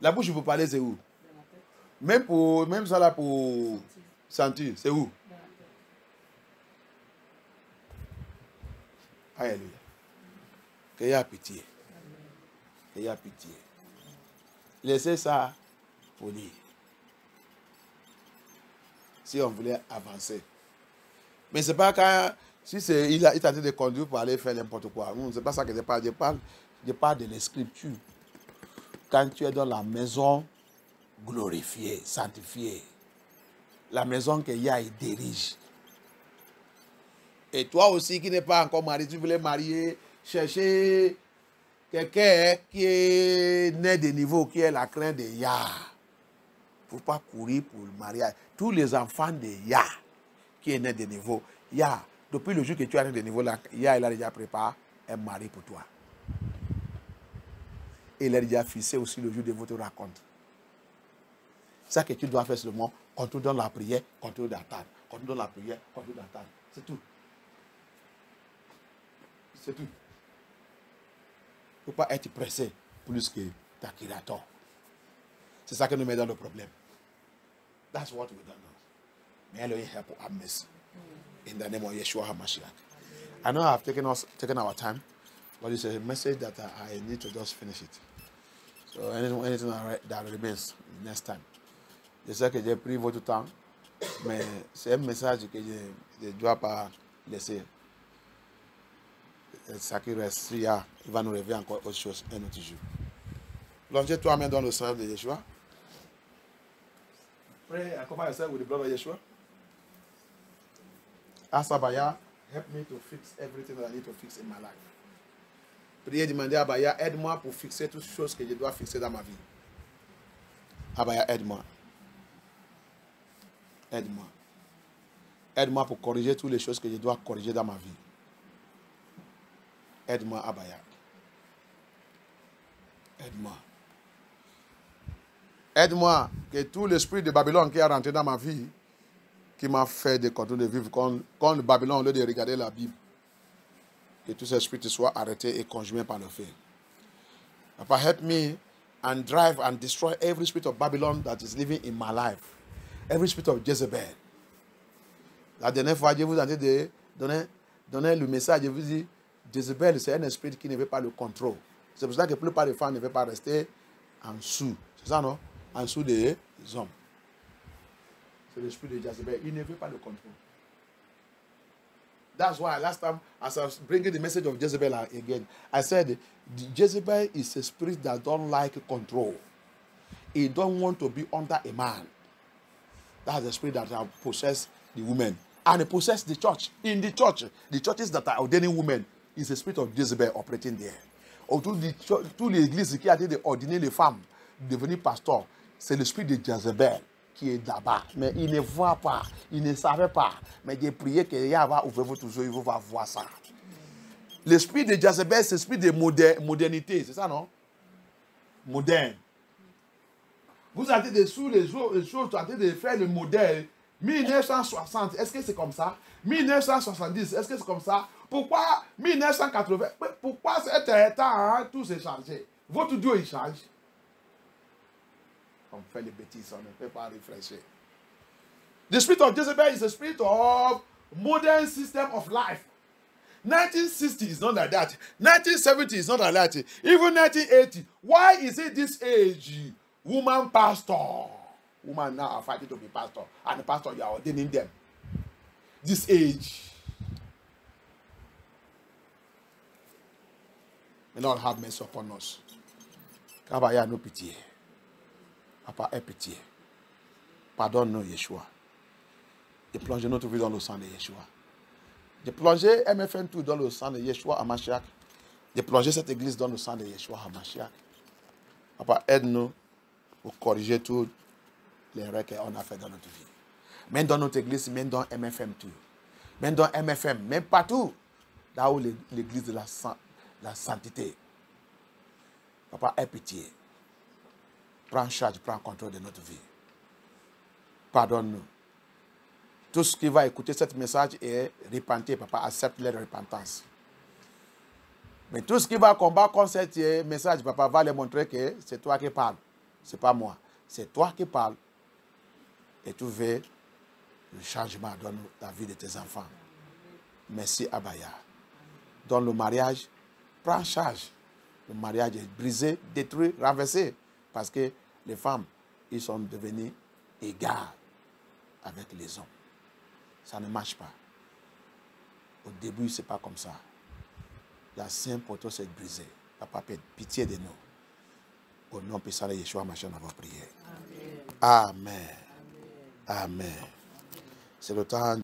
La bouche pour parler, c'est où? Même ça là pour sentir, c'est où? Alléluia. Qu'il y a pitié. Qu'il y a pitié. Laissez ça pour dire. Si on voulait avancer. Mais c'est pas quand si c'est il est en train de conduire pour aller faire n'importe quoi. C'est pas ça que je parle. Je parle de l'escripture. Quand tu es dans la maison glorifiée, sanctifiée, la maison que Yah dirige. Et toi aussi qui n'es pas encore marié, tu voulais marier, chercher quelqu'un qui est né de niveau, qui est la crainte de Yah. Il ne faut pas courir pour le mariage. Tous les enfants de Yah qui est né de niveau, Yah, depuis le jour que tu es né de niveau, Yah il a déjà préparé un mari pour toi. Et il a déjà fixé aussi le jour de votre rencontre. Ça que tu dois faire seulement, contrôle dans la prière, contrôle d'attendre. Contrôle dans la prière, contrôle d'attendre. C'est tout. C'est tout. Il ne faut pas être pressé plus que ta créateur. C'est ça qui nous met dans le problème. That's what we don't know. May Elohim help have mercy. In the name of Yeshua HaMashiach. I know I've taken our time, but it's a message that I need to just finish it. So anything that remains next time. Je sais que j'ai pris votre temps, mais c'est un message que je ne dois pas laisser. Ça qui reste, il va nous révéler encore autre chose un autre jour. Plongez toi-même dans le sang de Yeshua. Pray and cover yourself with the blood of Yeshua. Ask Abaya, help me to fix everything that I need to fix in my life. Priez, demandez à Abaya, aide-moi pour fixer toutes les choses que je dois fixer dans ma vie. Abaya, aide-moi. Aide-moi. Aide-moi pour corriger toutes les choses que je dois corriger dans ma vie. Aide-moi, Abaya. Aide-moi. Aide-moi que tout l'esprit de Babylone qui est rentré dans ma vie, qui m'a fait de continuer de vivre quand le Babylone, au lieu de regarder la Bible, que tout cet esprit soit arrêté et consumé par le feu. Papa, help me and drive and destroy every spirit of Babylon that is living in my life. Every spirit of Jezebel. La dernière fois, je vous ai dit de donner le message, je vous dis, Jezebel, c'est un esprit qui ne veut pas le contrôle. C'est pour ça que la plupart des femmes ne veulent pas rester en dessous. C'est ça, non? En dessous des hommes. C'est l'esprit de Jezebel. Il ne veut pas le contrôle. That's why last time, as I was bringing the message of Jezebel again, I said, Jezebel is a spirit that don't like control. He don't want to be under a man. That's the spirit that possesses the women. And it possesses the church. In the church, the churches that are ordaining women, is the spirit of Jezebel operating there. Autour de toutes les églises qui a été ordonné les femmes devenir pasteurs, c'est l'esprit de Jezebel qui est là-bas. Mais il ne voit pas, il ne savait pas. Mais j'ai prié que Yah va ouvrir votre yeux, il va voir ça. L'esprit de Jezebel, c'est l'esprit de modernité, c'est ça, non? Moderne. Vous êtes dessous les choses, vous êtes de faire le modèle. 1960, est-ce que c'est comme ça? 1970, est-ce que c'est comme ça? Pourquoi 1980? Pourquoi cet temps, hein, tout s'est changé? Votre Dieu, il change. On fait les bêtises, on ne peut pas réfléchir. The spirit of Jezebel is the spirit of modern system of life. 1960 is not like that. 1970 is not like that. Even 1980. Why is it this age? Woman pastor. Women now are fighting to be pastor. And the pastor, you are ordaining them. this age. May Lord have mercy upon us. Kabaya no pitié. Papa, aie pitié. Pardonne-nous, Yeshua. Et plongez notre vie dans le sang de Yeshua. De plonger MFN tout dans le sang de Yeshua Hamashiach. De plonger cette église dans le sang de Yeshua Hamashiach. Papa, aide-nous pour corriger toutes les erreurs qu'on a fait dans notre vie. Même dans notre église, même dans MFM tout. Même dans MFM, même partout. Là où l'église de la sainteté. Papa, aie pitié. Prends charge, prends contrôle de notre vie. Pardonne-nous. Tout ce qui va écouter ce message est repenti, papa, accepte leur repentance. Mais tout ce qui va combattre contre ce message, papa, va leur montrer que c'est toi qui parles. Ce n'est pas moi. C'est toi qui parles. Et tu veux le changement dans la vie de tes enfants. Merci, Abaya. Dans le mariage, prends charge. Le mariage est brisé, détruit, renversé. Parce que les femmes, ils sont devenus égales avec les hommes. Ça ne marche pas. Au début, ce n'est pas comme ça. La Sainte Poteau s'est brisée. Papa, pitié de nous. Au nom puissant de Yeshua, ma chère, nous avons prié. Amen. Amen. C'est le temps.